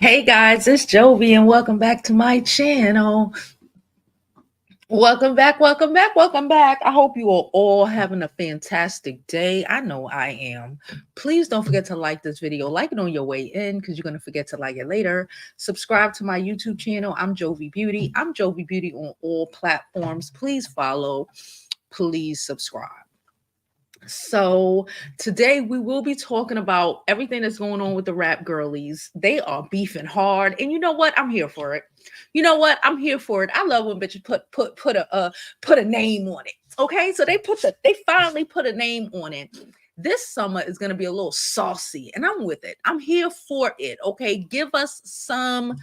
Hey guys, it's Jovi and welcome back to my channel. Welcome back, welcome back, welcome back. I hope you are all having a fantastic day. I know I am. Please don't forget to like this video. Like it on your way in because you're going to forget to like it later. Subscribe to my YouTube channel. I'm Jovi Beauty. I'm Jovi Beauty on all platforms. Please follow. Please subscribe. So today we will be talking about everything that's going on with the rap girlies. They are beefing hard, and you know what? I'm here for it. You know what? I'm here for it. I love when bitches put a name on it. Okay, so they finally put a name on it. This summer is going to be a little saucy, and I'm with it. I'm here for it. Okay, give us some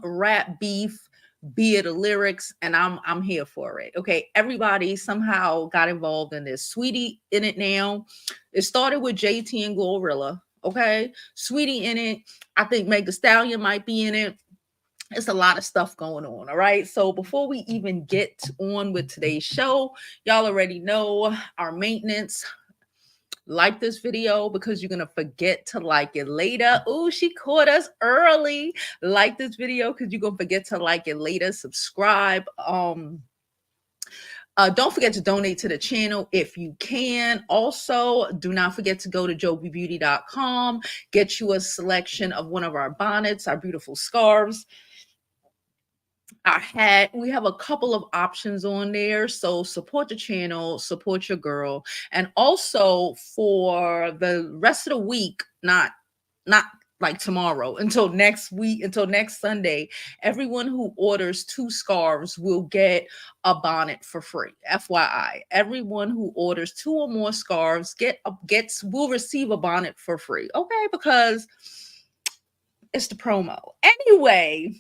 rap beef, be it the lyrics, and I'm here for it. Okay, everybody somehow got involved in this. Saweetie in it now. It started with JT and Glorilla. Okay, Saweetie in it. I think Meg Thee Stallion might be in it. It's a lot of stuff going on. All right. So before we even get on with today's show, y'all already know our maintenance. Like this video because you're gonna forget to like it later. Oh, she caught us early. Like this video because you're gonna forget to like it later. Subscribe. Don't forget to donate to the channel if you can. Also, do not forget to go to JOVIBEAUTY.com. Get you a selection of one of our bonnets, our beautiful scarves. We have a couple of options on there, so support the channel, support your girl. And also for the rest of the week, not like tomorrow, until next week, until next Sunday, everyone who orders 2 scarves will get a bonnet for free. FYI, everyone who orders 2 or more scarves will receive a bonnet for free. Okay, because it's the promo. Anyway,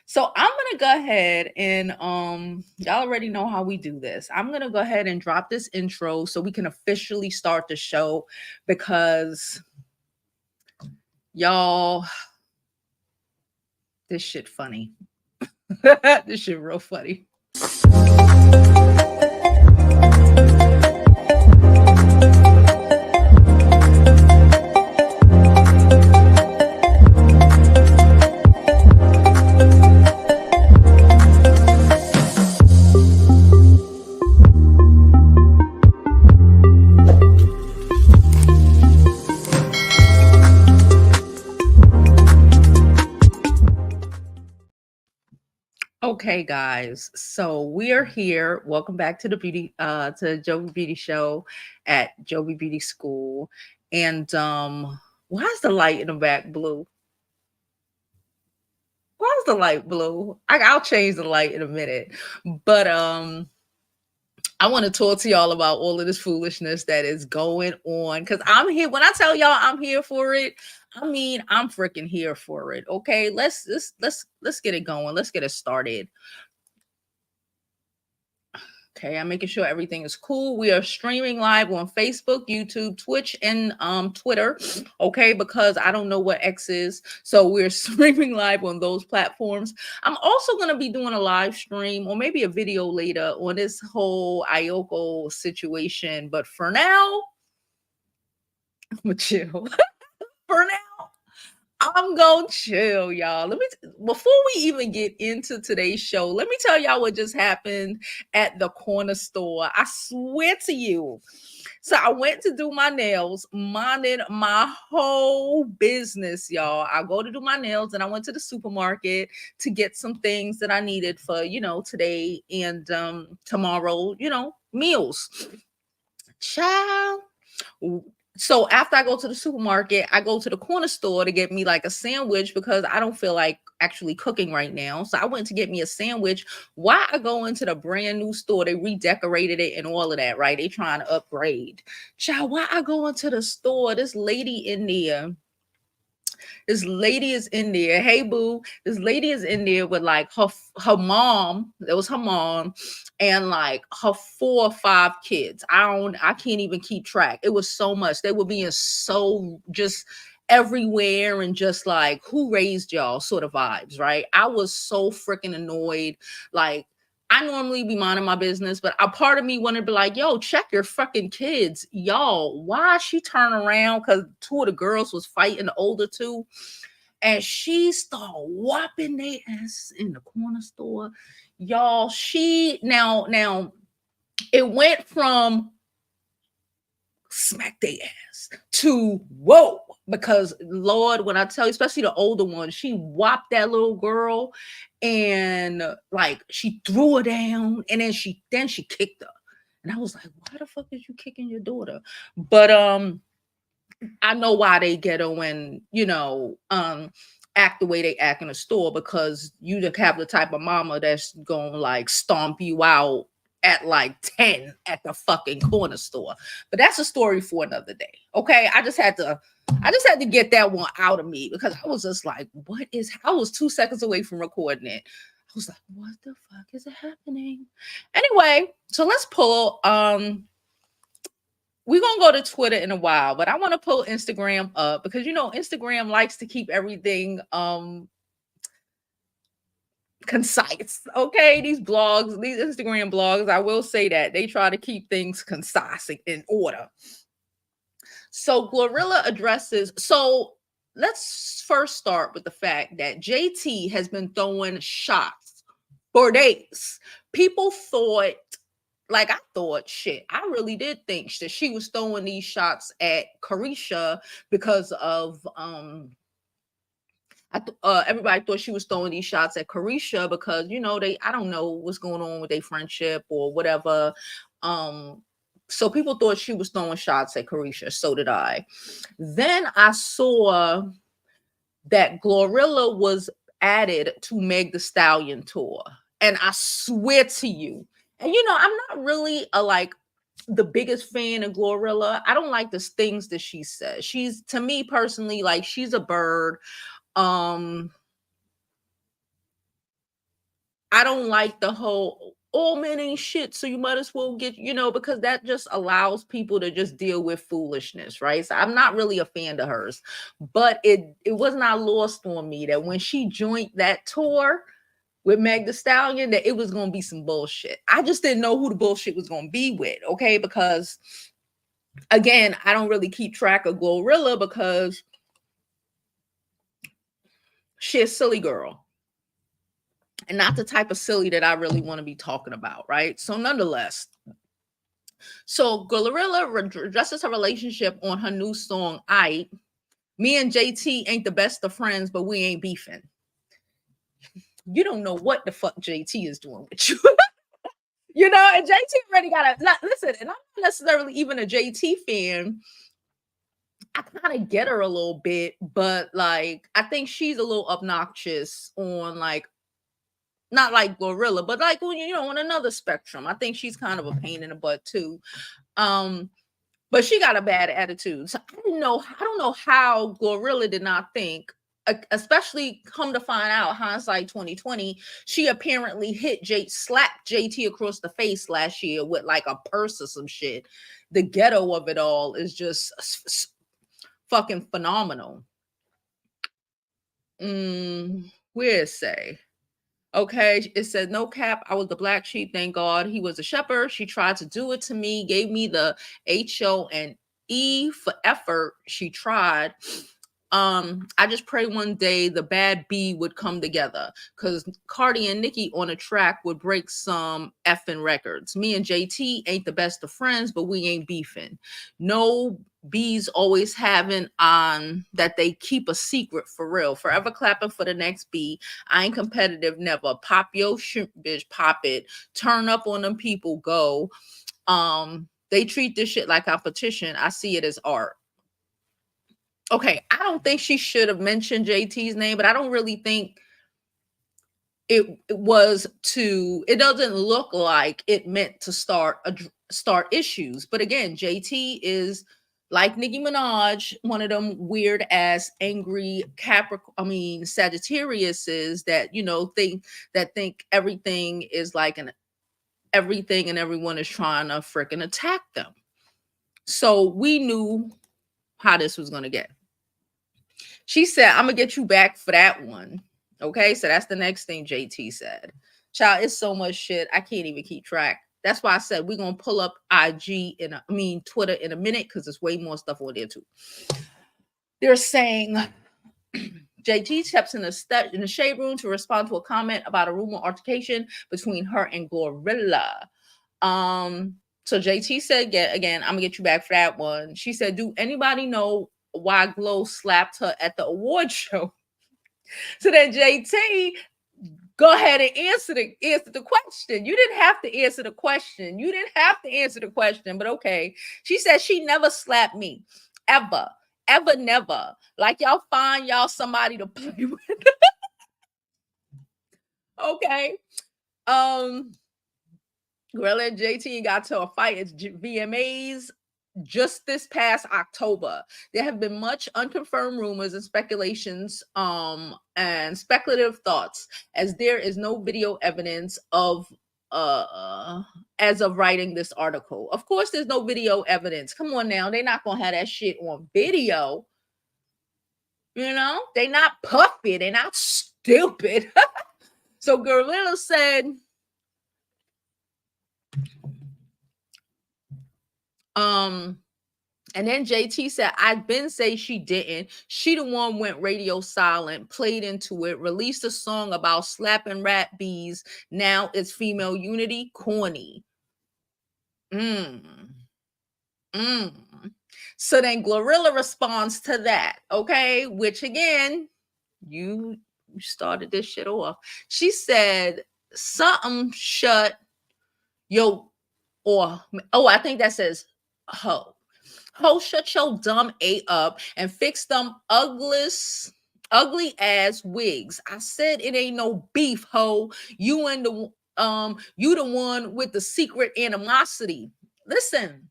so I'm gonna go ahead and y'all already know how we do this. I'm gonna go ahead and drop this intro so we can officially start the show because y'all, this shit funny. This shit real funny. Okay, guys. So we are here. Welcome back to the Jovi Beauty Show at Jovi Beauty School. And why is the light in the back blue? Why is the light blue? I'll change the light in a minute. But I want to talk to y'all about all of this foolishness that is going on. Cause I'm here. When I tell y'all I'm here for it, I mean I'm freaking here for it. Okay, let's get it going. Let's get it started. Okay, I'm making sure everything is cool. We are streaming live on Facebook, YouTube, Twitch, and Twitter. Okay, because I don't know what X is. So we're streaming live on those platforms. I'm also going to be doing a live stream or maybe a video later on this whole Ayoko situation. But for now, I'm going to chill. For now, I'm gonna chill, y'all. Before we even get into today's show, let me tell y'all what just happened at the corner store. I swear to you. So I went to do my nails, minding my whole business, y'all. I go to do my nails and I went to the supermarket to get some things that I needed for, today and tomorrow, meals. Child. So after I go to the supermarket, I go to the corner store to get me like a sandwich because I don't feel like actually cooking right now. So I went to get me a sandwich. Why I go into the brand new store, they redecorated it and all of that, right? They trying to upgrade. Child, why I go into the store, this lady in there. This lady is in there. Hey, boo. This lady is in there with like her mom. It was her mom and like her 4 or 5 kids. I can't even keep track. It was so much. They were being so just everywhere and just like who raised y'all sort of vibes, right? I was so freaking annoyed. Like I normally be minding my business, but a part of me wanted to be like, yo, check your fucking kids. Y'all, why she turn around? Because two of the girls was fighting, the older two. And she started whopping their ass in the corner store. Y'all, now it went from smack their ass to whoa, because Lord, when I tell you, especially the older one, she whopped that little girl and like she threw her down and then she kicked her. And I was like, why the fuck is you kicking your daughter? But I know why they ghetto and act the way they act in a store, because you just have the type of mama that's gonna like stomp you out at like 10 at the fucking corner store. But that's a story for another day. Okay. I just had to get that one out of me, because I was just like, I was 2 seconds away from recording it. I was like, what the fuck is happening? Anyway, so let's pull we're gonna go to Twitter in a while, but I want to pull Instagram up because Instagram likes to keep everything concise. Okay, these Instagram blogs, I will say that they try to keep things concise in order. So Glorilla addresses. So let's first start with the fact that JT has been throwing shots for days. People thought. Like I thought, shit, I really did think that she was throwing these shots at Carisha because of everybody thought she was throwing these shots at Carisha because I don't know what's going on with their friendship or whatever. So people thought she was throwing shots at Carisha. So did I. Then I saw that Glorilla was added to Meg the Stallion tour, and I swear to you. And I'm not really the biggest fan of Glorilla. I don't like the things that she says. She's, to me personally, like she's a bird. I don't like the whole all men ain't shit, so you might as well get, because that just allows people to just deal with foolishness, right? So I'm not really a fan of hers. But it was not lost on me that when she joined that tour with Meg the Stallion, that it was going to be some bullshit. I just didn't know who the bullshit was going to be with, okay? Because, again, I don't really keep track of Glorilla because she's a silly girl. And not the type of silly that I really want to be talking about, right? So nonetheless, so Glorilla addresses her relationship on her new song, Me and JT ain't the best of friends, but we ain't beefing. You don't know what the fuck JT is doing with you. And JT already got listen, and I'm not necessarily even a JT fan. I kind of get her a little bit, but like I think she's a little obnoxious on like not like Glorilla, but like when on another spectrum. I think she's kind of a pain in the butt too. But she got a bad attitude. So I don't know how Glorilla did not think, especially come to find out, hindsight 2020, she apparently slapped JT across the face last year with like a purse or some shit. The ghetto of it all is just fucking phenomenal. Where is say? Okay, it said no cap. I was the black sheep. Thank God he was a shepherd. She tried to do it to me, gave me the HONE for effort. She tried. I just pray one day the bad B would come together because Cardi and Nicki on a track would break some effing records. Me and JT ain't the best of friends, but we ain't beefing. No B's always having on that they keep a secret for real. Forever clapping for the next B. I ain't competitive, never. Pop your shit, bitch, pop it. Turn up on them people, go. They treat this shit like competition. I see it as art. Okay, I don't think she should have mentioned JT's name, but I don't really think it doesn't look like it meant to start issues. But again, JT is like Nicki Minaj, one of them weird ass angry Sagittariuses that think everything is like everything and everyone is trying to freaking attack them. So we knew how this was going to get. She said, I'm going to get you back for that one. Okay, so that's the next thing JT said. Child, it's so much shit. I can't even keep track. That's why I said we're gonna pull up IG Twitter in a minute, because there's way more stuff on there too. They're saying JT steps in the shade room to respond to a comment about a rumor altercation between her and Glorilla. So JT said again, I'm gonna get you back for that one. She said, "Do anybody know why Glow slapped her at the award show?" So then JT, go ahead and answer the question. You didn't have to answer the question. You didn't have to answer the question, but okay. She said she never slapped me. Ever. Ever, never. Like y'all find y'all somebody to play with. Okay. Gorilla and JT got to a fight at VMAs just this past October. There have been much unconfirmed rumors and speculations, and speculative thoughts, as there is no video evidence of as of writing this article. Of course, there's no video evidence. Come on now, they're not gonna have that shit on video. You know, they not puffy, they're not stupid. So Gorilla said, and then JT said, I've been say she didn't. She the one went radio silent, played into it, released a song about slapping rat bees. Now it's female unity. Corny. So then Glorilla responds to that, okay? Which again, you started this shit off. She said, something shut yo, or I think that says ho. Ho, shut your dumb A up and fix them ugly ass wigs. I said it ain't no beef, ho. You the one with the secret animosity. Listen,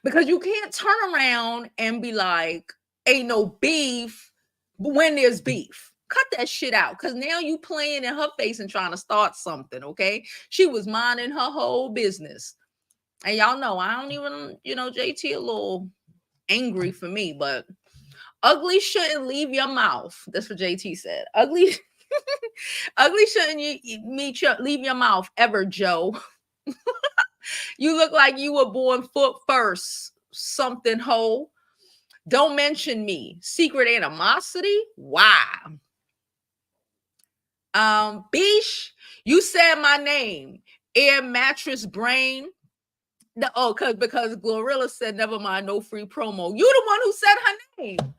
because you can't turn around and be like, ain't no beef when there's beef. Cut that shit out, because now you playing in her face and trying to start something, okay? She was minding her whole business. And y'all know, I don't even, JT a little angry for me, but ugly shouldn't leave your mouth. That's what JT said. Ugly shouldn't leave your mouth ever, Joe. You look like you were born foot first. Something ho. Don't mention me. Secret animosity? Wow. Beesh, you said my name. Air mattress brain. No, because Glorilla said, never mind, no free promo. You the one who said her name.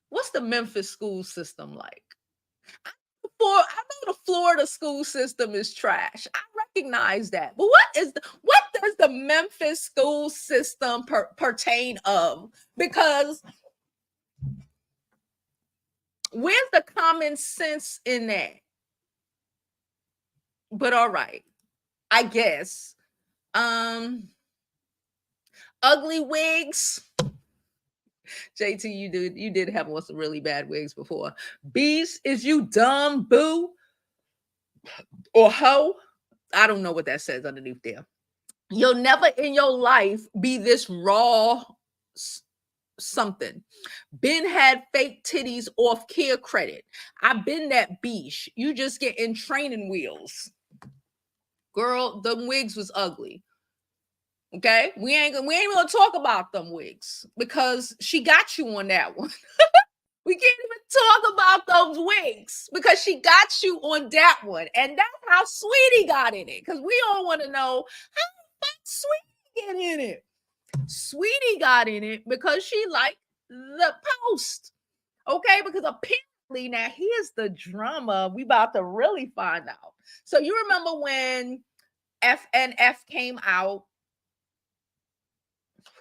What's the Memphis school system like? I know the Florida school system is trash. I recognize that. But what does the Memphis school system pertain of? Because where's the common sense in that? But all right, I guess. Ugly wigs. JT, you did have some really bad wigs before. Beast, is you dumb boo or hoe? I don't know what that says underneath there. You'll never in your life be this raw something. Ben had fake titties off care credit. I've been that beach. You just get in training wheels. Girl, the wigs was ugly. Okay, we ain't gonna talk about them wigs because she got you on that one. We can't even talk about those wigs because she got you on that one, and that's how Saweetie got in it. Because we all want to know how Saweetie get in it. Saweetie got in it because she liked the post. Okay, because apparently now here's the drama we about to really find out. So you remember when FNF came out?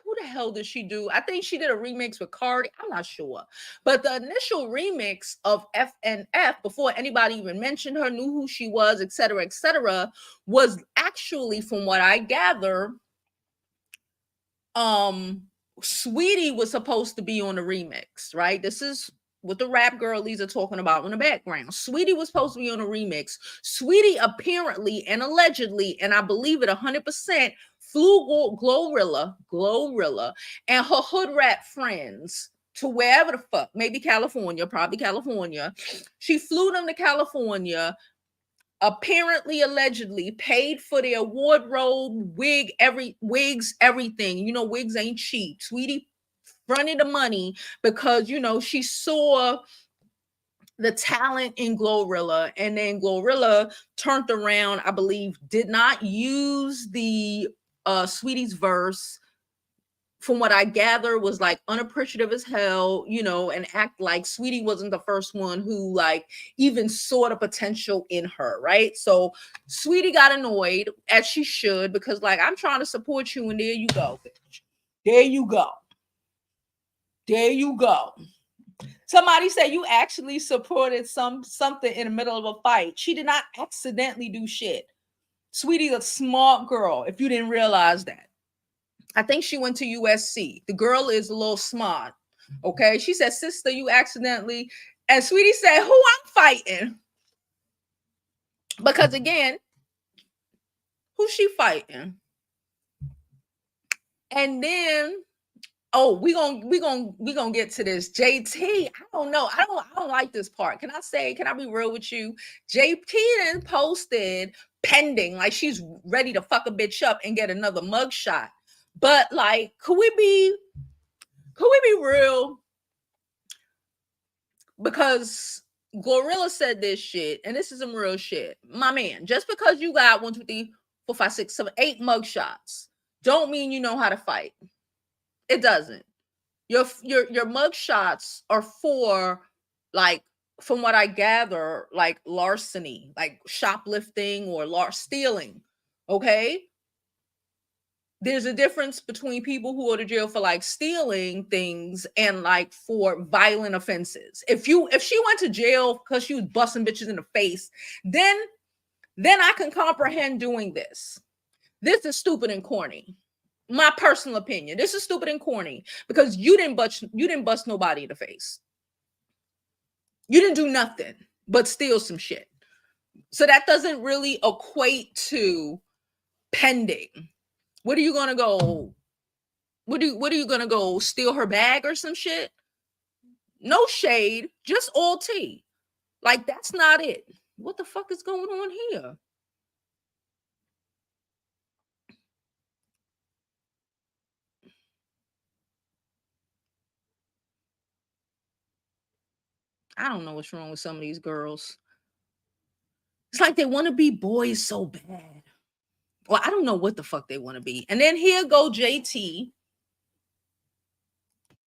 Who the hell did she do? I think she did a remix with Cardi. I'm not sure. But the initial remix of FNF, before anybody even mentioned her, knew who she was, etc., was actually, from what I gather, Saweetie was supposed to be on the remix, right? This is what the rap girlies are talking about in the background. Saweetie was supposed to be on a remix. Saweetie apparently and allegedly, and I believe it 100%, flew Glorilla and her hood rat friends to wherever the fuck, maybe California, probably California. She flew them to California, apparently, allegedly paid for their wardrobe, wigs, everything. You know, wigs ain't cheap. Saweetie fronted the money because, you know, she saw the talent in Glorilla, and then Glorilla turned around, I believe, did not use the Saweetie's verse, from what I gather, was like unappreciative as hell, you know, and act like Saweetie wasn't the first one who like even saw the potential in her, right? So Saweetie got annoyed, as she should, because like, I'm trying to support you, and there you go, bitch. There you go. There you go. Somebody said you actually supported something in the middle of a fight. She did not accidentally do shit. Saweetie's a smart girl, if you didn't realize that. I think she went to USC. The girl is a little smart. Okay. She said, sister, you accidentally. And Saweetie said, who I'm fighting? Because again, who's she fighting? And then, oh, we gonna get to this. JT, I don't know. I don't like this part. Can I be real with you? JT then posted pending, like she's ready to fuck a bitch up and get another mugshot. But like, could we be real? Because Glorilla said this shit, and this is some real shit. My man, just because you got 1, 2, 3, 4, 5, 6, 7, 8 mugshots, don't mean you know how to fight. It doesn't. Your mugshots are for, like, from what I gather, like larceny, like shoplifting or stealing. Okay. There's a difference between people who go to jail for like stealing things and like for violent offenses. If she went to jail because she was busting bitches in the face, then I can comprehend doing this. This is stupid and corny. My personal opinion. This is stupid and corny because you didn't bust nobody in the face. You didn't do nothing but steal some shit. So that doesn't really equate to pending. What are you gonna go? What are you gonna go steal her bag or some shit? No shade, just all tea. Like, that's not it. What the fuck is going on here? I don't know what's wrong with some of these girls. It's like they want to be boys so bad. Well, I don't know what the fuck they want to be. And then here go JT.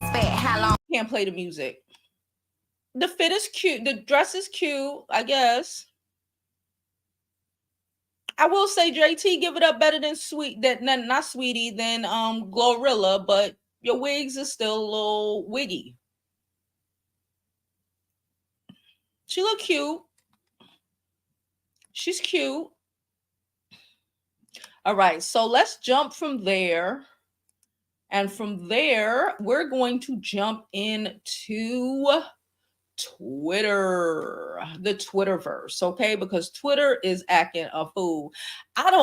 How long? Can't play the music. The fit is cute. The dress is cute, I guess. I will say JT give it up better than not Saweetie, than Glorilla, but your wigs is still a little wiggy. She look cute. She's cute. All right, so let's jump from there. And from there, we're going to jump into Twitter, the Twitterverse, okay? Because Twitter is acting a fool.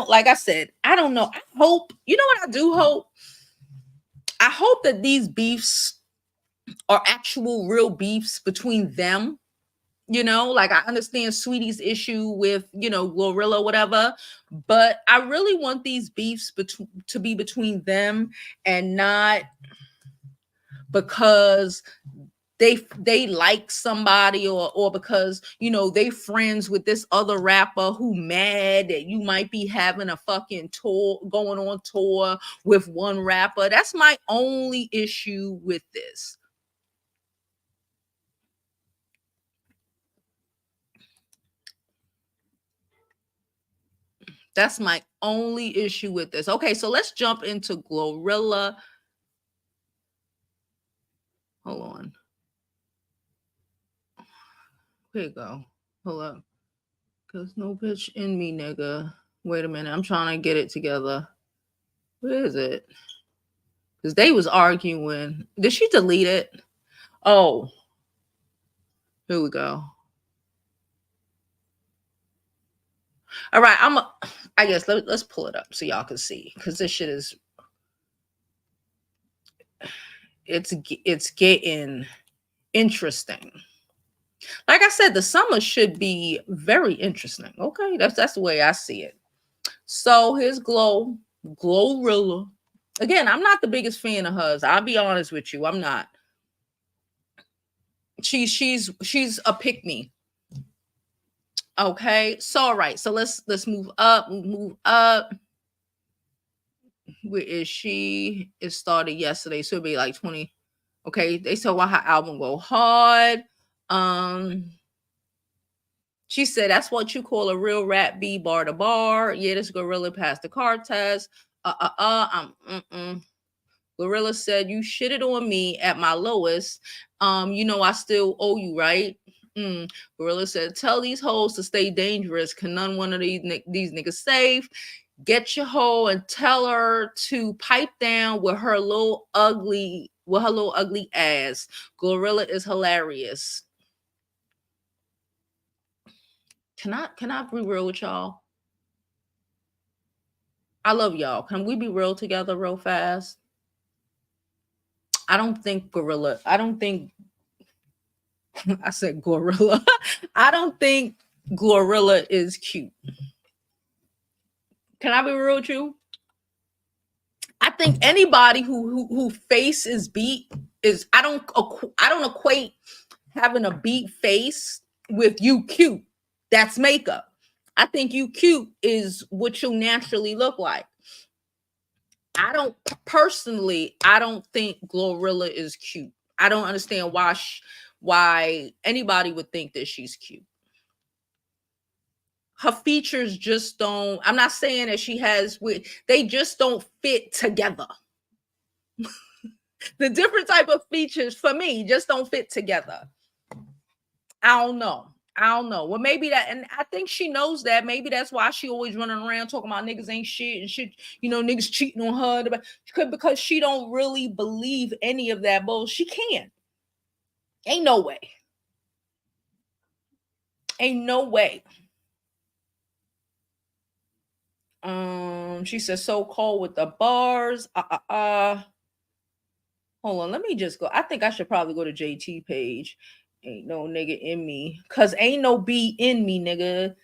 Like I said, I don't know. I hope, you know what I do hope? I hope that these beefs are actual real beefs between them. You know, like I understand Saweetie's issue with, you know, Glorilla, whatever, but I really want these beefs to be between them and not because they like somebody or because, you know, they friends with this other rapper who mad that you might be having a fucking tour, going on tour with one rapper. That's my only issue with this. That's my only issue with this. Okay, so let's jump into Glorilla. Hold on. Here you go. Hold up. Cause no bitch in me, nigga. Wait a minute. I'm trying to get it together. Where is it? Because they was arguing. Did she delete it? Oh. Here we go. All right. I guess let's pull it up so y'all can see. Because this shit is. it's getting interesting. Like I said, the summer should be very interesting. Okay, that's the way I see it. So here's Glorilla. Again, I'm not the biggest fan of hers. I'll be honest with you. I'm not. She's a pick me. Okay. So all right. So let's move up. Move up. Where is she? It started yesterday. So it'll be like 20. Okay. They saw why her album go hard. She said that's what you call a real rap B bar to bar. Yeah, this gorilla passed the car test. Gorilla said you shitted on me at my lowest. You know I still owe you, right? Gorilla said, tell these hoes to stay dangerous. Can none one of these niggas save? Get your hoe and tell her to pipe down with her little ugly ass. Gorilla is hilarious. Can I be real with y'all? I love y'all. Can we be real together real fast? I don't think I said Gorilla. I don't think Glorilla is cute. Can I be real with you? I think anybody who face is beat is I don't equate having a beat face with you cute. That's makeup. I think you cute is what you naturally look like. I don't think Glorilla is cute. I don't understand why anybody would think that she's cute. Her features just don't. I'm not saying that she has. They just don't fit together. The different type of features for me just don't fit together. I don't know. Well, maybe that, and I think she knows that. Maybe that's why she always running around talking about niggas ain't shit and shit. You know, niggas cheating on her because she don't really believe any of that bullshit. She can't. Ain't no way. Ain't no way. She says so cold with the bars. Hold on, let me just go. I think I should probably go to JT page. Ain't no nigga in me. Cause ain't no B in me, nigga.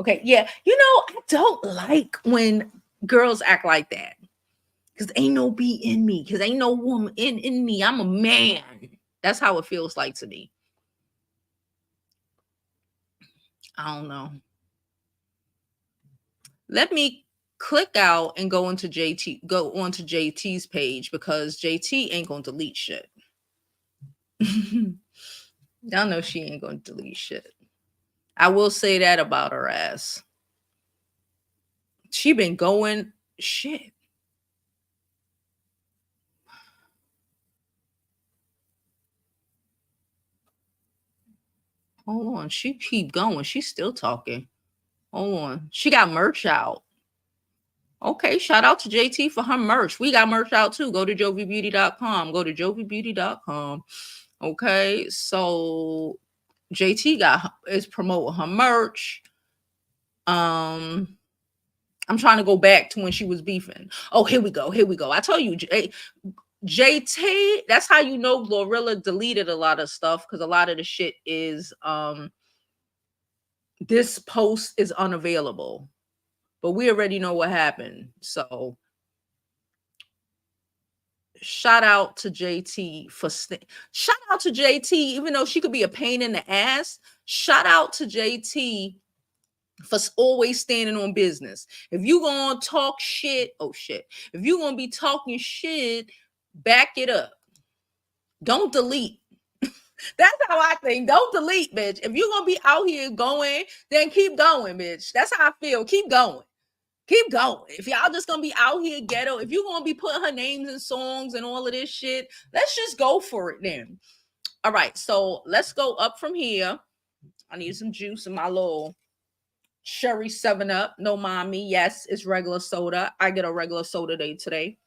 Okay, yeah. You know, I don't like when girls act like that. Cause ain't no B in me. Cause ain't no woman in me. I'm a man. That's how it feels like to me. I don't know. Let me click out and go onto JT's page because JT ain't gonna delete shit. Y'all know she ain't gonna delete shit. I will say that about her ass. She been going shit. Hold on. She keep going. She's still talking. Hold on. She got merch out. Okay, shout out to JT for her merch. We got merch out too. Go to JOVIBEAUTY.com. Go to JOVIBEAUTY.com. Okay, so JT is promoting her merch. I'm trying to go back to when she was beefing. Oh, here we go. I told you, JT, that's how you know Glorilla deleted a lot of stuff because a lot of the shit is this post is unavailable. But we already know what happened. So shout out to JT shout out to JT, even though she could be a pain in the ass. Shout out to JT for always standing on business. If you gonna talk shit, oh shit. If you gonna be talking shit, back it up. Don't delete. That's how I think. Don't delete, bitch. If you're gonna be out here going, then keep going, bitch. That's how I feel. Keep going. Keep going. If y'all just gonna be out here ghetto, if you're gonna be putting her names in songs and all of this shit, let's just go for it then. All right, so let's go up from here. I need some juice in my little Cherry 7-Up. No mommy. Yes, it's regular soda. I get a regular soda day today.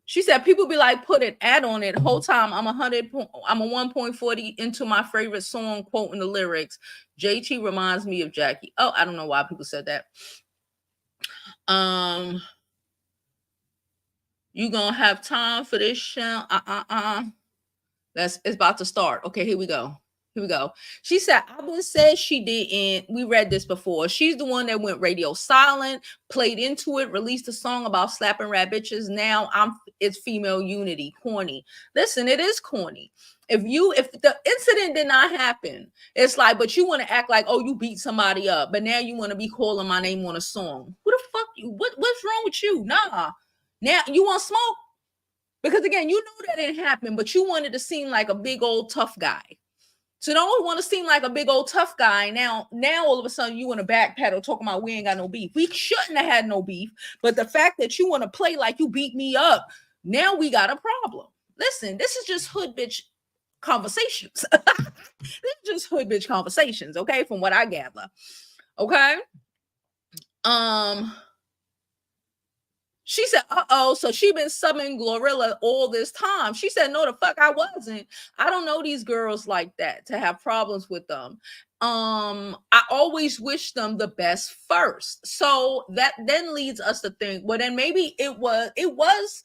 She said people be like, put an ad on it. Whole time I'm a 1.40 into my favorite song, quoting the lyrics. JT reminds me of Jackie. Oh, I don't know why people said that. Um, you gonna have time for this show? It's about to start. Okay, here we go. Here we go. She said, I would say she didn't. We read this before. She's the one that went radio silent, played into it, released a song about slapping rat bitches. Now it's female unity. Corny. Listen, it is corny. If the incident did not happen, it's like, but you want to act like, oh, you beat somebody up, but now you want to be calling my name on a song. Who the fuck you? What's wrong with you? Nah. Now you want smoke? Because again, you know that didn't happen, but you wanted to seem like a big old tough guy. So don't want to seem like a big old tough guy. Now all of a sudden you want to backpedal talking about we ain't got no beef. We shouldn't have had no beef. But the fact that you want to play like you beat me up, now we got a problem. Listen, this is just hood bitch conversations. This is just hood bitch conversations, okay? From what I gather. Okay. She said, so she been subbing Glorilla all this time. She said, no, the fuck I wasn't. I don't know these girls like that to have problems with them. I always wish them the best first. So that then leads us to think, well, then maybe it was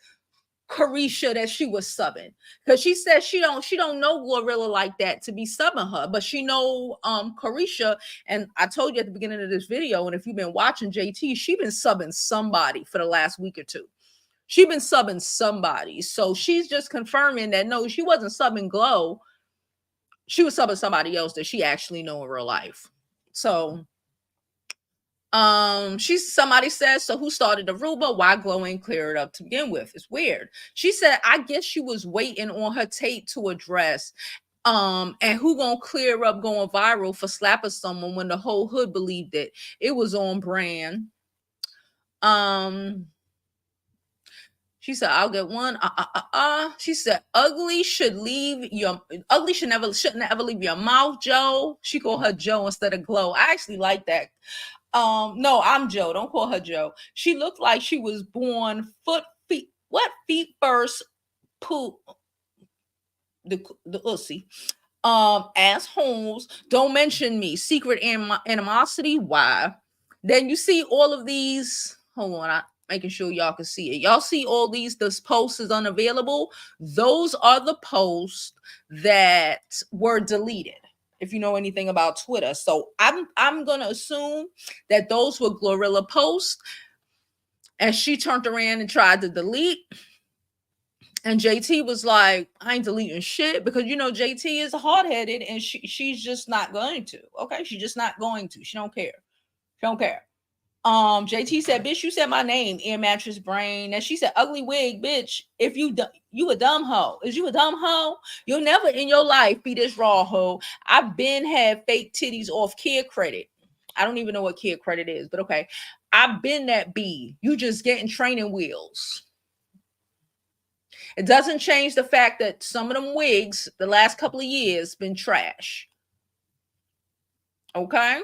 Carisha that she was subbing, because she said she don't know Glorilla like that to be subbing her, but she know Carisha. And I told you at the beginning of this video, and if you've been watching JT, she been subbing somebody for the last week or two. She been subbing somebody, so she's just confirming that no, she wasn't subbing Glow. She was subbing somebody else that she actually know in real life. So somebody says, so who started the rumor? Why Glow ain't clear it up to begin with? It's weird. She said, I guess she was waiting on her tape to address and who gonna clear up going viral for slapping someone when the whole hood believed it. It was on brand. She said, I'll get one. She said, ugly shouldn't ever leave your mouth, Joe. She called her Joe instead of Glow. I actually like that. No, I'm Joe. Don't call her Joe. She looked like she was born feet first, poop, the ussy. Assholes. Don't mention me. Secret animosity. Why? Then you see all of these. Hold on, making sure y'all can see it. Y'all see all these. This post is unavailable. Those are the posts that were deleted. If you know anything about Twitter. So I'm gonna assume that those were Glorilla posts, and she turned around and tried to delete. And JT was like, I ain't deleting shit, because you know JT is hard-headed and she's just not going to. Okay, she's just not going to. She don't care. She don't care. JT said, bitch, you said my name, ear mattress brain. And she said, ugly wig, bitch. If you a dumb hoe. Is you a dumb hoe? You'll never in your life be this raw hoe. I've been had fake titties off kid credit. I don't even know what kid credit is, but okay. I've been that B. You just getting training wheels. It doesn't change the fact that some of them wigs the last couple of years been trash. Okay.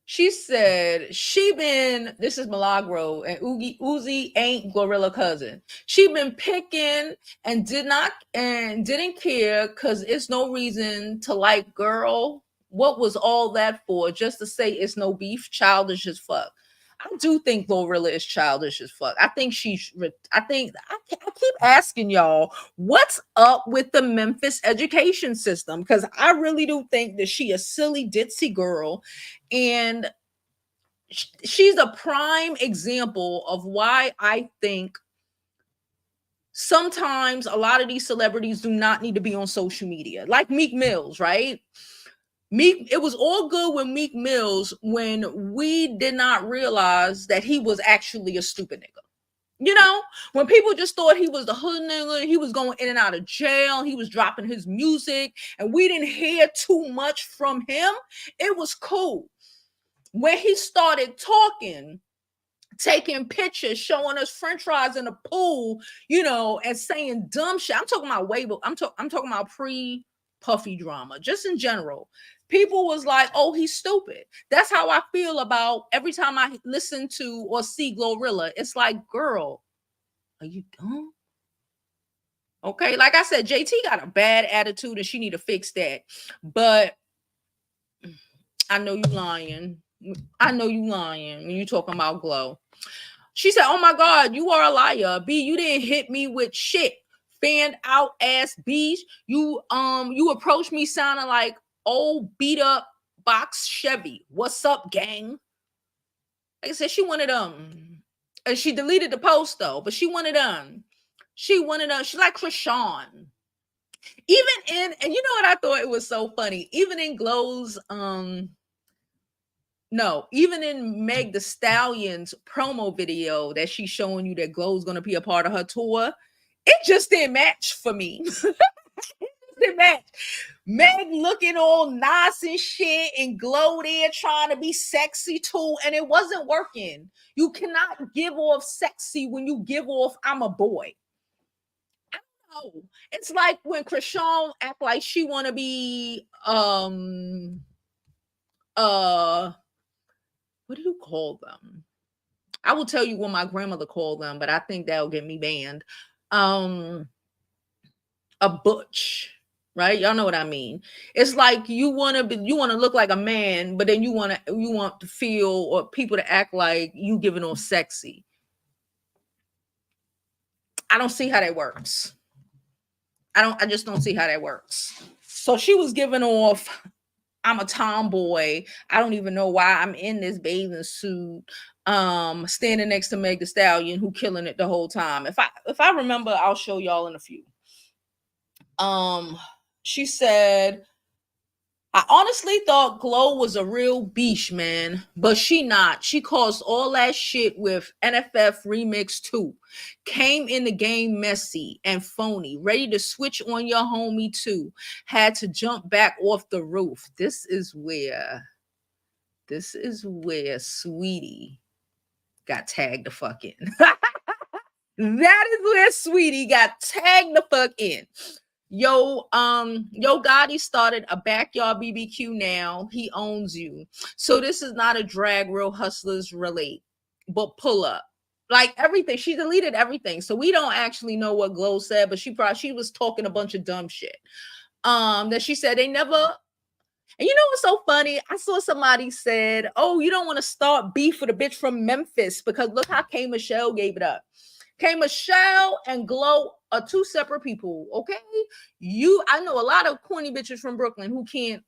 She said this is Milagro, and Uzi ain't Glorilla cousin. She been picking and didn't care, because it's no reason to like girl. What was all that for? Just to say it's no beef? Childish as fuck. I do think Glorilla is childish as fuck. I keep asking y'all, what's up with the Memphis education system? Because I really do think that she a silly ditzy girl, and she's a prime example of why I think sometimes a lot of these celebrities do not need to be on social media. Like Meek Mills, right? It was all good with Meek Mills when we did not realize that he was actually a stupid nigga. You know, when people just thought he was the hood nigga, he was going in and out of jail, he was dropping his music, and we didn't hear too much from him, it was cool. When he started talking, taking pictures, showing us French fries in the pool, you know, and saying dumb shit. I'm talking about I'm talking about pre-Puffy drama, just in general. People was like, oh, he's stupid. That's how I feel about every time I listen to or see Glorilla. It's like, girl, are you dumb? Okay, like I said, JT got a bad attitude and she need to fix that. But I know you lying. I know you lying when you talking about Glow. She said, "Oh my God, you are a liar. B, you didn't hit me with shit. Fanned out ass B. You approached me sounding like old beat up box Chevy. What's up, gang?" Like I said, she wanted and she deleted the post though, but she wanted she wanted she like Krishan. Even and you know what I thought it was so funny? Even in Glow's no, even in Meg the Stallion's promo video that she's showing you that Glow's gonna be a part of her tour, it just didn't match for me. It didn't match. Meg looking all nice and shit, and Glow there trying to be sexy too, and it wasn't working. You cannot give off sexy when you give off I'm a boy. No, it's like when Krishan act like she want to be uh what do you call them? I will tell you what my grandmother called them, but I think that'll get me banned. Um, a butch, right? Y'all know what I mean. It's like you want to look like a man, but then you want to feel or people to act like you giving off sexy. I don't see how that works. I just don't see how that works. So she was giving off I'm a tomboy. I don't even know why I'm in this bathing suit. Standing next to Meg the Stallion, who killing it the whole time. If I remember, I'll show y'all in a few. She said, I honestly thought Glow was a real beach, man, but she not. She caused all that shit with NFF Remix 2. Came in the game messy and phony, ready to switch on your homie too. Had to jump back off the roof. This is where Saweetie got tagged the fuck in. That is where Saweetie got tagged the fuck in. Yo Gotti started a backyard BBQ now. He owns you. So this is not a drag, real hustlers relate, but pull up. Like everything. She deleted everything. So we don't actually know what Glow said, but she was talking a bunch of dumb shit. That she said they never. And you know what's so funny? I saw somebody said, "Oh, you don't want to start beef with a bitch from Memphis because look how K Michelle gave it up." K Michelle and Glow are two separate people. Okay, I know a lot of corny bitches from Brooklyn who can't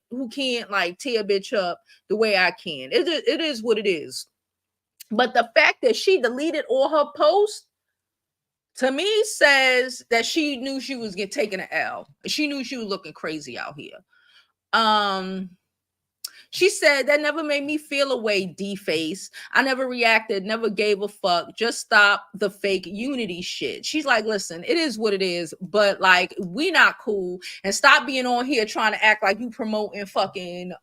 like tear a bitch up the way I can. It is what it is. But the fact that she deleted all her posts to me says that she knew she was getting taken an L. She knew she was looking crazy out here. She said that never made me feel away, D-face. I never reacted, never gave a fuck. Just stop the fake unity shit. She's like, listen, it is what it is, but like we not cool. And stop being on here trying to act like you promoting fucking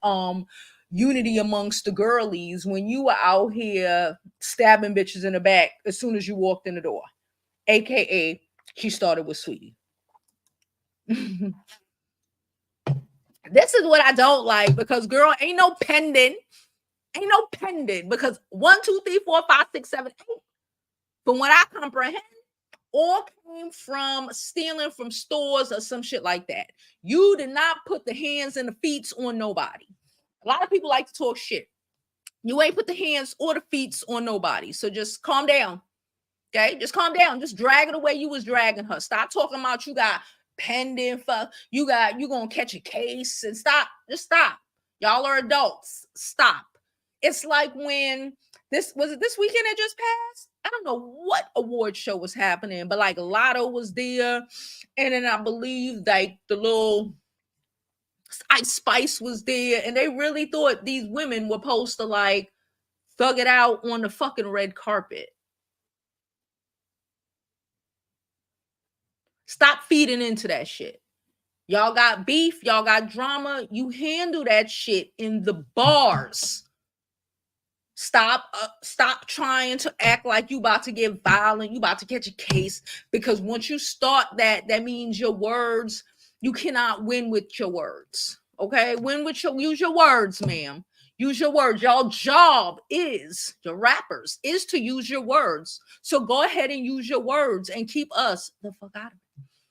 unity amongst the girlies when you were out here stabbing bitches in the back as soon as you walked in the door. AKA, she started with Sweetie. This is what I don't like because girl, ain't no pending because 1, 2, 3, 4, 5, 6, 7, 8. From what I comprehend, all came from stealing from stores or some shit like that. You did not put the hands and the feet on nobody. A lot of people like to talk shit. You ain't put the hands or the feet on nobody. So just calm down. Okay, just calm down. Just drag it away. You was dragging her. Stop talking about you got pending fuck. You gonna catch a case and stop. Just stop. Y'all are adults. Stop. It's like when this weekend that just passed. I don't know what award show was happening, but like Lotto was there, and then I believe like the little Ice Spice was there, and they really thought these women were supposed to like thug it out on the fucking red carpet. Stop feeding into that shit. Y'all got beef, y'all got drama. You handle that shit in the bars. Stop trying to act like you about to get violent, you about to catch a case, because once you start that means your words, you cannot win with your words. Okay? Use your words, ma'am. Use your words. Y'all job is, your rappers, is to use your words. So go ahead and use your words and keep us the fuck out of it.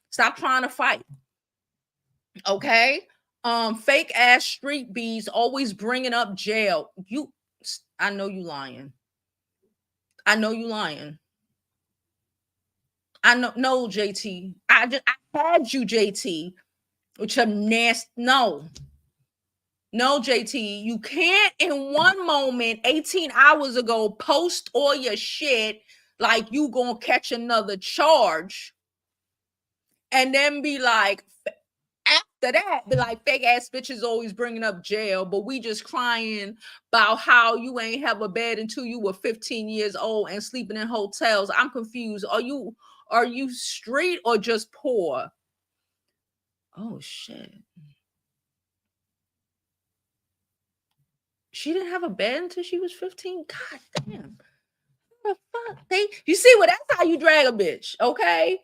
Stop trying to fight. Okay? Fake ass street bees always bringing up jail. You I know you lying. I know you lying. I know, no, JT. I had you, JT, with your nasty. No, JT. You can't in one moment, 18 hours ago, post all your shit like you gonna catch another charge, and then be like, after that, be like, fake ass bitches always bringing up jail, but we just crying about how you ain't have a bed until you were 15 years old and sleeping in hotels. I'm confused. Are you straight or just poor? Oh shit. She didn't have a bed until she was 15. God damn. What the fuck? You see, well, that's how you drag a bitch, okay?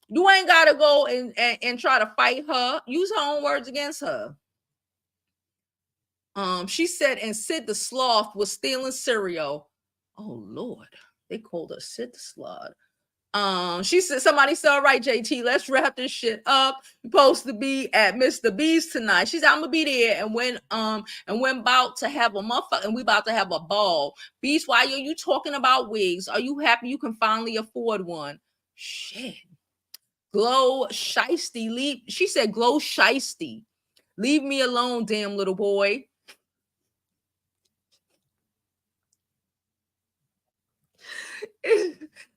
You ain't gotta go and try to fight her. Use her own words against her. She said, and Sid the Sloth was stealing cereal. Oh Lord, they called her Sid the Sloth. She said, somebody said, all right, JT, let's wrap this shit up. You're supposed to be at Mr. B's tonight. She said, I'm gonna be there, and when about to have a motherfucker, and we about to have a ball. Beast, why are you talking about wigs? Are you happy you can finally afford one? Shit. Glow Shiesty, leave. She said, Glow Shiesty. Leave me alone, damn little boy.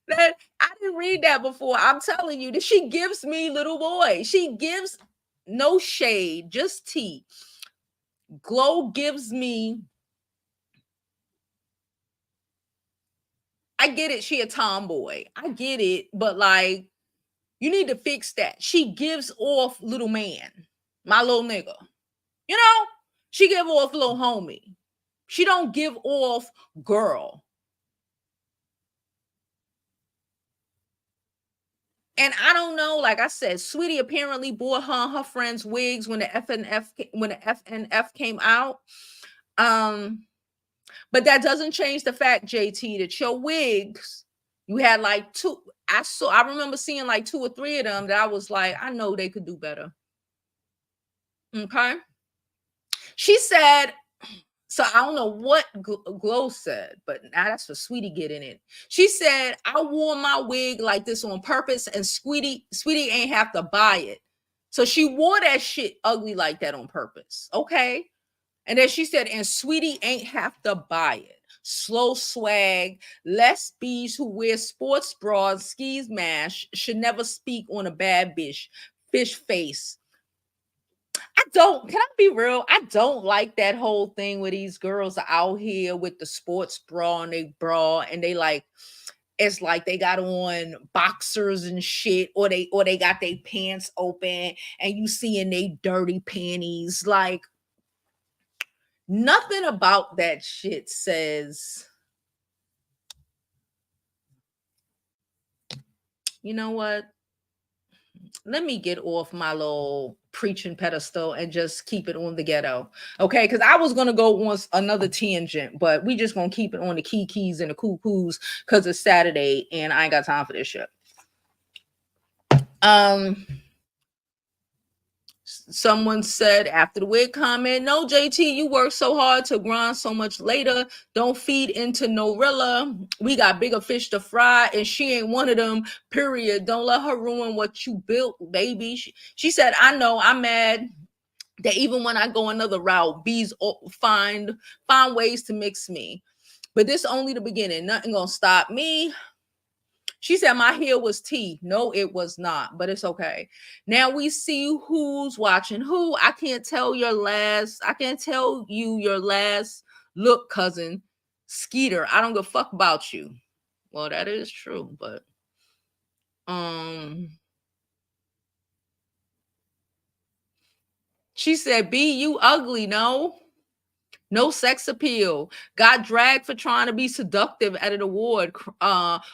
That I didn't read that before. I'm telling you that she gives me little boy. She gives no shade, just tea. Glow gives me. I get it. She a tomboy. I get it, but like you need to fix that. She gives off little man, my little nigga. You know, she give off little homie. She don't give off girl. And I don't know, like I said, Saweetie apparently bought her friends wigs when the FNF came out. Um, but that doesn't change the fact, JT, that your wigs, you had like two. I remember seeing like two or three of them that I was like, I know they could do better. Okay. She said, so I don't know what Glow said, but now that's for Saweetie getting it. She said, I wore my wig like this on purpose, and Saweetie ain't have to buy it. So she wore that shit ugly like that on purpose. Okay. And then she said, and Saweetie ain't have to buy it. Slow swag, less bees who wear sports bras, skis mash, should never speak on a bad bitch. Fish face. Can I be real? I don't like that whole thing where these girls are out here with the sports bra and they bra and they like, it's like they got on boxers and shit, or they got their pants open and you seeing they dirty panties. Like nothing about that shit says, you know what? Let me get off my little preaching pedestal and just keep it on the ghetto. Okay. Cause I was gonna go on another tangent, but we just gonna keep it on the keys and the cuckoos because it's Saturday and I ain't got time for this shit. Someone said after the wig comment, no, JT, you work so hard to grind so much later. Don't feed into Norilla. We got bigger fish to fry, and she ain't one of them, period. Don't let her ruin what you built, baby. She said, I know, I'm mad that even when I go another route, bees find ways to mix me. But this only the beginning. Nothing gonna stop me. She said my heel was tea. No, it was not, but it's okay. Now we see who's watching who. I can't tell you your last look, cousin. Skeeter, I don't give a fuck about you. Well, that is true, but she said, B, you ugly, no sex appeal. Got dragged for trying to be seductive at an award.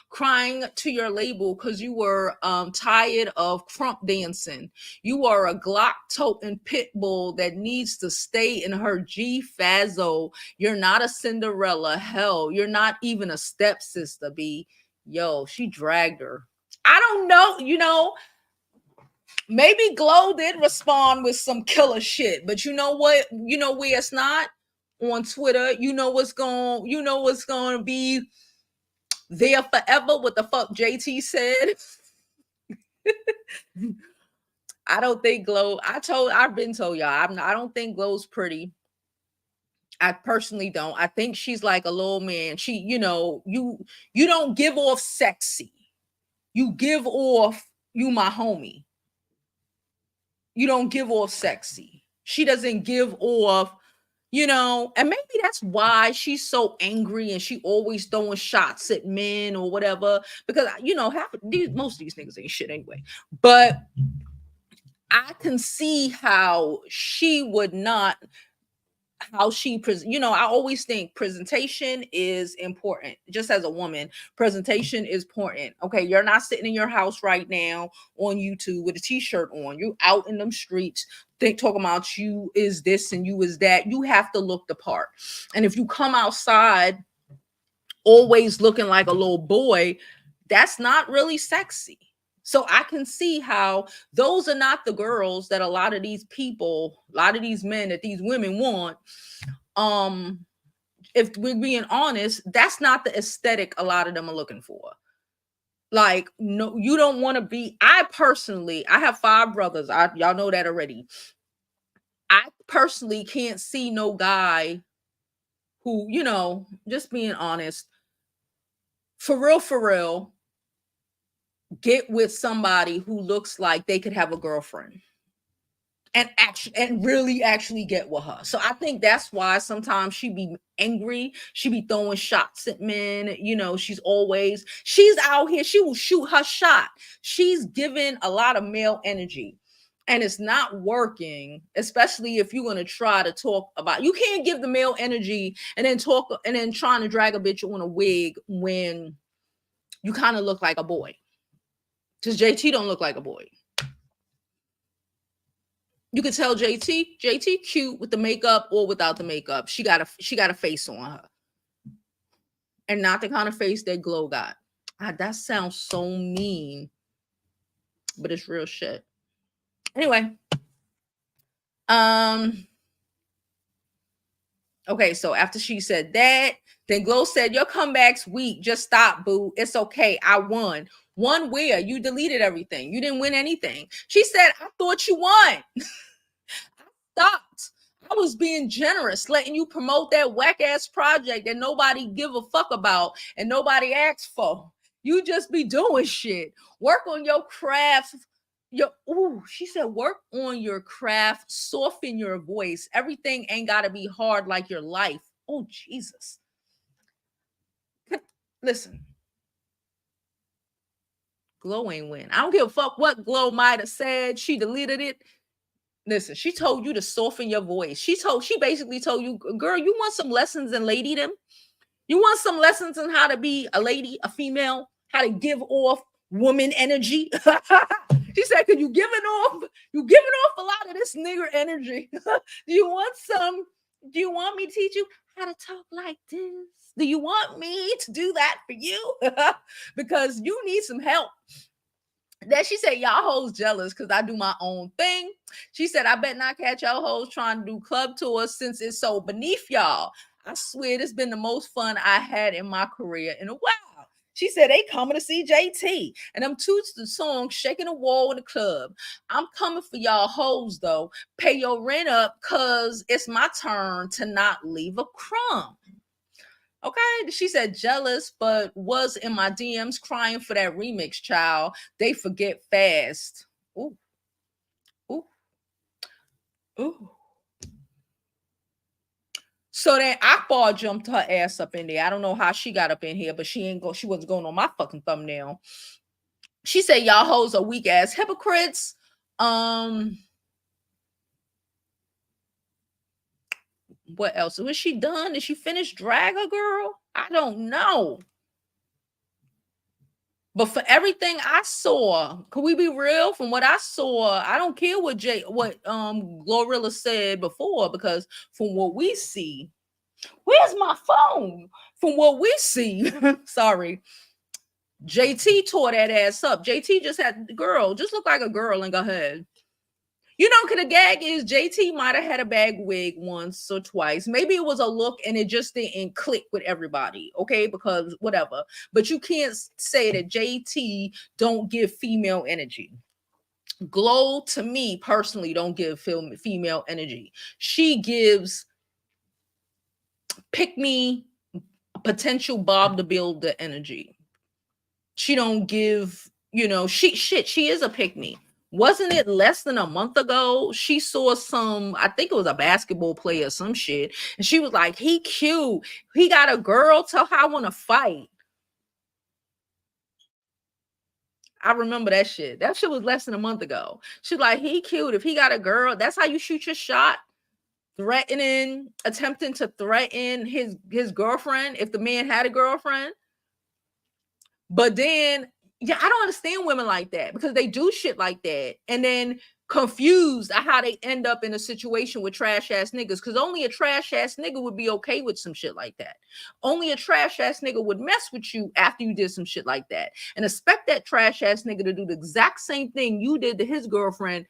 Crying to your label because you were tired of crump dancing. You are a Glock toting pit bull that needs to stay in her G Fazzo. You're not a Cinderella. Hell, you're not even a stepsister, B. Yo, she dragged her. I don't know, maybe Glow did respond with some killer shit, but you know what? You know where it's not? on Twitter. You know what's going to be there forever. What the fuck JT said. I don't think Glow. I've been told y'all. I don't think Glow's pretty. I personally don't. I think she's like a little man. You don't give off sexy. You give off you my homie. You don't give off sexy. She doesn't give off, and maybe that's why she's so angry and she always throwing shots at men or whatever. Because most of these niggas ain't shit anyway. But I can see how she would not, how she I always think presentation is important. Just as a woman, presentation is important. Okay, you're not sitting in your house right now on YouTube with a t-shirt on. You out in them streets, talking about you is this and you is that. You have to look the part. And if you come outside always looking like a little boy, that's not really sexy. So I can see how those are not the girls that a lot of these men that these women want. If we're being honest, that's not the aesthetic a lot of them are looking for. Like, no, you don't want to be. I have 5 brothers. Y'all know that already. I personally can't see no guy who, just being honest, for real, get with somebody who looks like they could have a girlfriend and really actually get with her. So I think that's why sometimes she be angry. She be throwing shots at men. She's out here. She will shoot her shot. She's giving a lot of male energy. And it's not working, especially if you're going to try to talk about, you can't give the male energy and then trying to drag a bitch on a wig when you kind of look like a boy. Because JT don't look like a boy. You could tell JT cute with the makeup or without the makeup. She got a face on her. And not the kind of face that Glow got. That sounds so mean. But it's real shit. Anyway. Okay, so after she said that, then Glow said, your comeback's weak. Just stop, boo. It's okay. I won. Won where? You deleted everything. You didn't win anything. She said, I thought you won. Stopped. I was being generous, letting you promote that whack ass project that nobody give a fuck about and nobody asked for. You just be doing shit. Work on your craft. She said, work on your craft, soften your voice. Everything ain't gotta be hard like your life. Oh, Jesus. Listen. Glow ain't win. I don't give a fuck what Glow might have said. She deleted it. Listen, she told you to soften your voice. She basically told you, girl, you want some lessons in ladydom? You want some lessons on how to be a lady, a female, how to give off woman energy? She said, "Cause you giving off a lot of this nigger energy. Do you want me to teach you how to talk like this? Do you want me to do that for you? Because you need some help." Then she said, y'all hoes jealous because I do my own thing. She said, I bet not catch y'all hoes trying to do club tours since it's so beneath y'all. I swear it's been the most fun I had in my career in a while. She said, they coming to see JT. And them toots the song, shaking the wall in the club. I'm coming for y'all hoes, though. Pay your rent up because it's my turn to not leave a crumb. Okay, she said jealous, but was in my DMs crying for that remix, child. They forget fast. Ooh, ooh, ooh. So then Akbar jumped her ass up in there. I don't know how she got up in here, but she wasn't going on my fucking thumbnail. She said y'all hoes are weak ass hypocrites. What else? Was she done? Did she finish drag her, girl? I don't know. But for everything I saw, could we be real? From what I saw, I don't care what Glorilla said before, because from what we see, where's my phone? From what we see, sorry, JT tore that ass up. JT just had the girl, just look like a girl and go ahead. You know, cause the gag is JT might have had a bag wig once or twice. Maybe it was a look and it just didn't click with everybody. Okay, because whatever. But you can't say that JT don't give female energy. Glow to me personally don't give female energy. She gives pick me potential Bob the Builder energy. She don't give, she is a pick me. Wasn't it less than a month ago? She saw some, I think it was a basketball player, some shit, and she was like, he cute. He got a girl. Tell her I want to fight. I remember that shit. That shit was less than a month ago. She's like, he cute. If he got a girl, that's how you shoot your shot. Attempting to threaten his girlfriend if the man had a girlfriend. But then, yeah, I don't understand women like that because they do shit like that and then confused at how they end up in a situation with trash ass niggas. Because only a trash ass nigga would be okay with some shit like that. Only a trash ass nigga would mess with you after you did some shit like that and expect that trash ass nigga to do the exact same thing you did to his girlfriend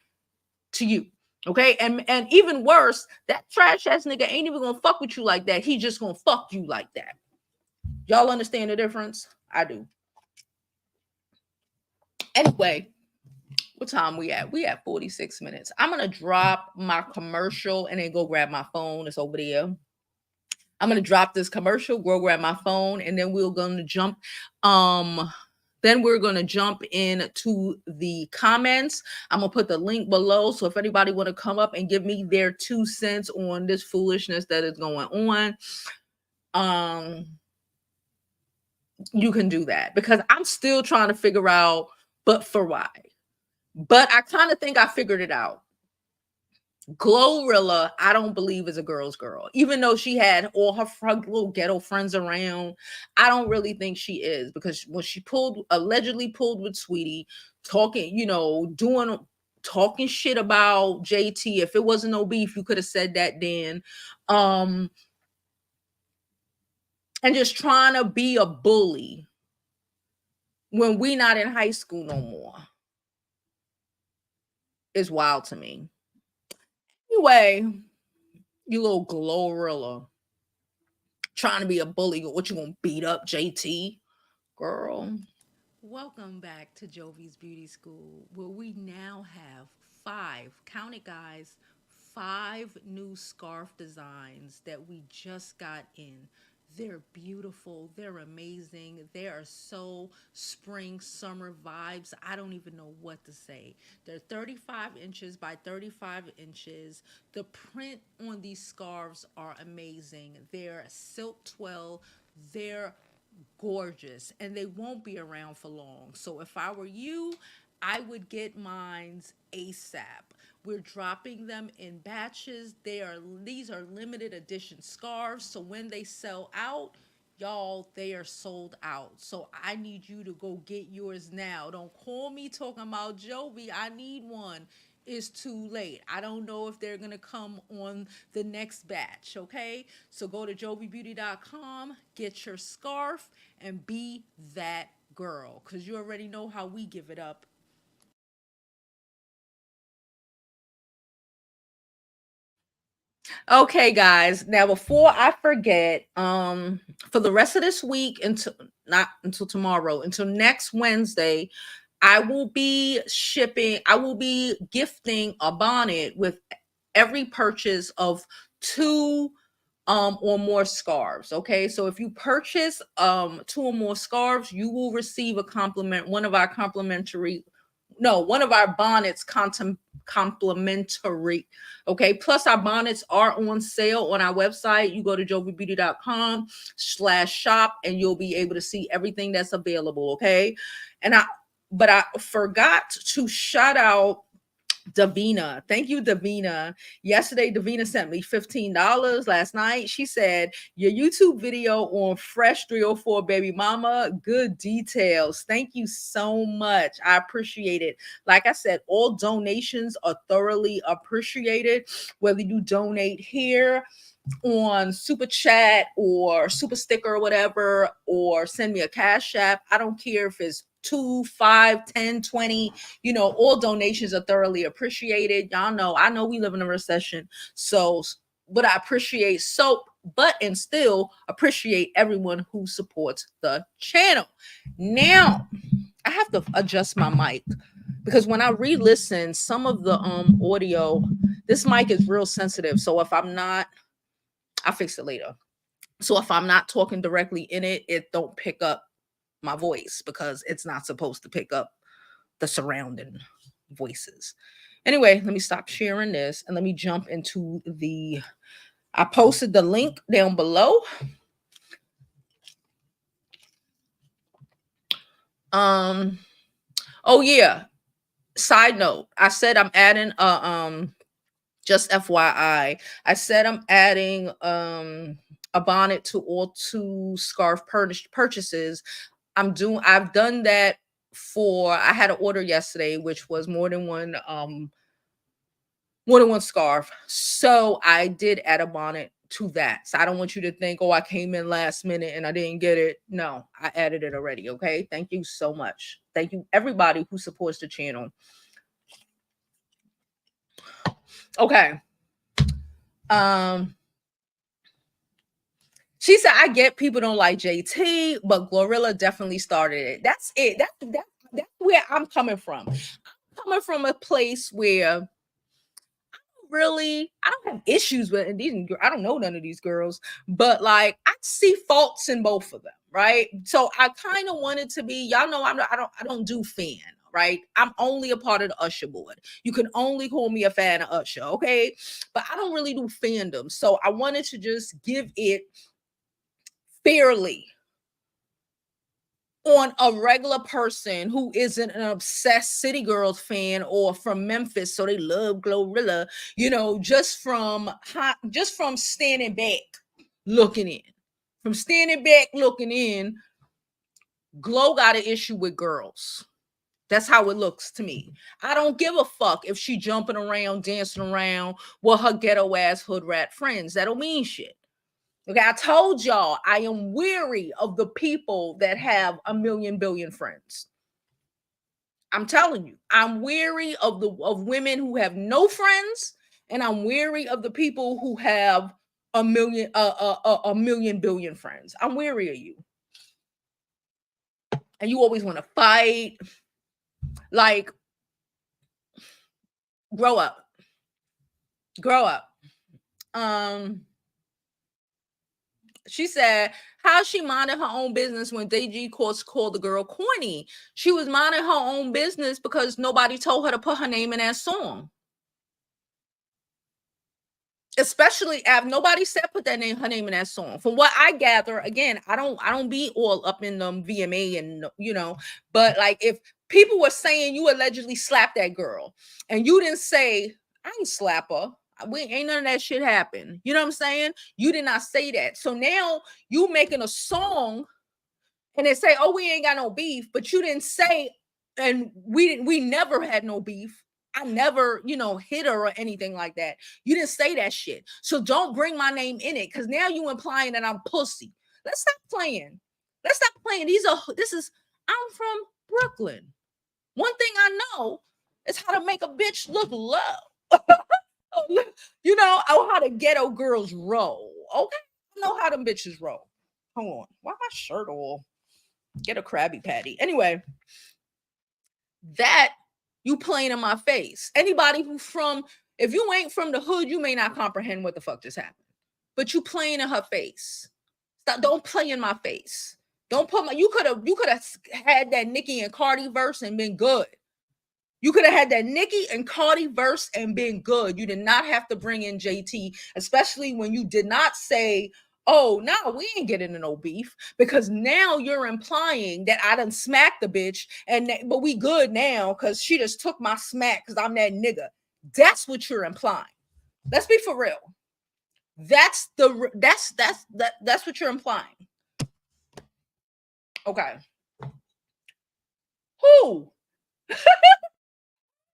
to you. Okay, and even worse, that trash ass nigga ain't even gonna fuck with you like that. He just gonna fuck you like that. Y'all understand the difference? I do. Anyway, what time we at? We at 46 minutes. I'm gonna drop my commercial and then go grab my phone. It's over there. I'm gonna drop this commercial, go grab my phone, and then we're gonna jump. Then we're gonna jump into the comments. I'm gonna put the link below. So if anybody want to come up and give me their 2 cents on this foolishness that is going on, you can do that because I'm still trying to figure out, but for why. But I kind of think I figured it out. Glorilla, I don't believe is a girl's girl, even though she had all her little ghetto friends around. I don't really think she is because when she allegedly pulled with Saweetie, talking, talking shit about JT. If it wasn't no beef, you could have said that then. And just trying to be a bully when we not in high school no more is wild to me. Anyway, you little Glorilla trying to be a bully. What, you gonna beat up JT? Girl. Welcome back to Jovi's Beauty School, where we now have count it guys, 5 new scarf designs that we just got in. They're beautiful. They're amazing. They are so spring, summer vibes. I don't even know what to say. They're 35 inches by 35 inches. The print on these scarves are amazing. They're silk twill. They're gorgeous and they won't be around for long. So if I were you, I would get mines ASAP. We're dropping them in batches. These are limited edition scarves. So when they sell out, y'all, they are sold out. So I need you to go get yours now. Don't call me talking about Jovi. I need one. It's too late. I don't know if they're going to come on the next batch, okay? So go to JOVIBEAUTY.com, get your scarf, and be that girl because you already know how we give it up. Okay, guys. Now, before I forget, for the rest of this week until not until tomorrow, until next Wednesday, I will be gifting a bonnet with every purchase of 2 or more scarves. Okay, so if you purchase 2 or more scarves, you will receive one of our bonnets complimentary. Okay, plus our bonnets are on sale on our website. You go to jovibeauty.com/shop and you'll be able to see everything that's available. Okay, but I forgot to shout out Davina. Thank you, Davina. Yesterday, Davina sent me $15 last night. She said, your YouTube video on Fresh 304 Baby Mama, good details. Thank you so much. I appreciate it. Like I said, all donations are thoroughly appreciated. Whether you donate here on Super Chat or Super Sticker or whatever, or send me a Cash App. I don't care if it's 2, 5, 10, 20, all donations are thoroughly appreciated. Y'all know, I know we live in a recession. So, but I appreciate soap, and still appreciate everyone who supports the channel. Now, I have to adjust my mic because when I re-listen, some of the audio, this mic is real sensitive. So if I'm not, I'll fix it later. So if I'm not talking directly in it, it don't pick up my voice because it's not supposed to pick up the surrounding voices. Anyway, let me stop sharing this and let me jump into I posted the link down below. Oh yeah. Side note, I said I'm adding just FYI, I said I'm adding a bonnet to all 2 scarf purchases. I've done that I had an order yesterday, which was more than one scarf. So I did add a bonnet to that. So I don't want you to think, oh, I came in last minute and I didn't get it. No, I added it already. Okay. Thank you so much. Thank you, everybody who supports the channel. Okay. She said, I get people don't like JT, but Glorilla definitely started it. That's it. That's where I'm coming from. I'm coming from a place where I don't have issues with these. I don't know none of these girls, but like I see faults in both of them, right? So I kind of wanted to be. Y'all know I don't do fan, right? I'm only a part of the Usher board. You can only call me a fan of Usher, okay? But I don't really do fandom, so I wanted to just give it fairly on a regular person who isn't an obsessed City Girls fan or from Memphis, so they love Glorilla, just from standing back looking in. From standing back looking in, Glow got an issue with girls. That's how it looks to me. I don't give a fuck if she jumping around, dancing around with her ghetto ass hood rat friends. That don't mean shit. Okay, I told y'all I am weary of the people that have a million billion friends. I'm telling you, I'm weary of women who have no friends, and I'm weary of the people who have a million billion friends. I'm weary of you. And you always want to fight. Like, grow up. Grow up. She said, how she minded her own business when DG Courts called the girl corny. She was minding her own business because nobody told her to put her name in that song. Especially if nobody said put her name in that song. From what I gather, again, I don't be all up in them VMA and but like if people were saying you allegedly slapped that girl and you didn't say, I ain't slap her. We ain't none of that shit happen. You know what I'm saying? You did not say that. So now you making a song and they say, oh, we ain't got no beef, but you didn't say, and we never had no beef. I never, hit her or anything like that. You didn't say that shit. So don't bring my name in it because now you implying that I'm pussy. Let's stop playing. Let's stop playing. I'm from Brooklyn. One thing I know is how to make a bitch look low. How the ghetto girls roll. Okay? I know how them bitches roll. Hold on. Why my shirt all? Get a Krabby Patty. Anyway, that you playing in my face. Anybody if you ain't from the hood, you may not comprehend what the fuck just happened. But you playing in her face. Stop, don't play in my face. Don't put you could have had that Nicki and Cardi verse and been good. You could have had that Nicki and Cardi verse and been good. You did not have to bring in JT, especially when you did not say, oh, no, we ain't getting in no beef, because now you're implying that I done smacked the bitch, but we good now because she just took my smack because I'm that nigga. That's what you're implying. Let's be for real. That's what you're implying. Okay. Who?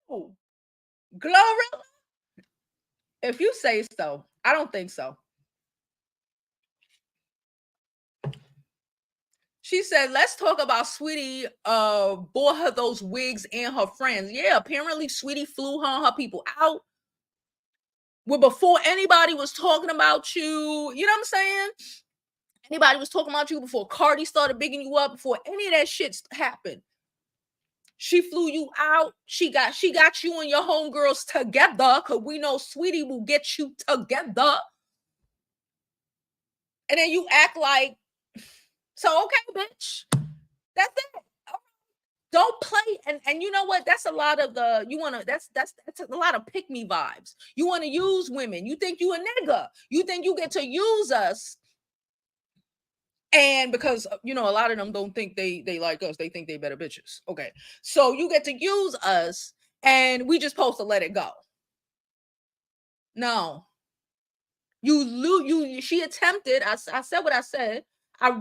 Who? Glorilla? If you say so, I don't think so. She said, let's talk about Saweetie bought her those wigs and her friends. Yeah, apparently Saweetie flew her and her people out. Well, before anybody was talking about you, you know what I'm saying? Anybody was talking about you before Cardi started bigging you up, before any of that shit happened. She flew you out. She got you and your homegirls together, because we know Saweetie will get you together. And then you act like, so okay, bitch. That's it. Don't play. And you know what? That's a lot of the, you want to, that's a lot of pick me vibes. You want to use women. You think you a nigga. You think you get to use us. And because, you know, a lot of them don't think they like us. They think they better bitches. Okay. So you get to use us and we just supposed to let it go. No. She attempted. I said what I said.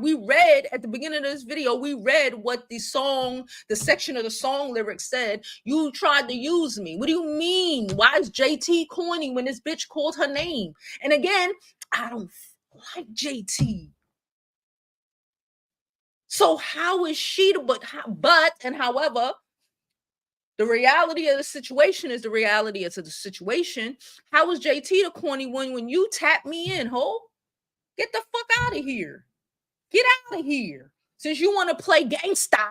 We read at the beginning of this video, we read what the section of the song lyrics said. You tried to use me. What do you mean? Why is JT corny when this bitch called her name? And again, I don't like JT. So how is she however, the reality of the situation is the reality of the situation. How is JT the corny one when you tap me in, ho? Get the fuck out of here. Get out of here. Since you want to play gangsta,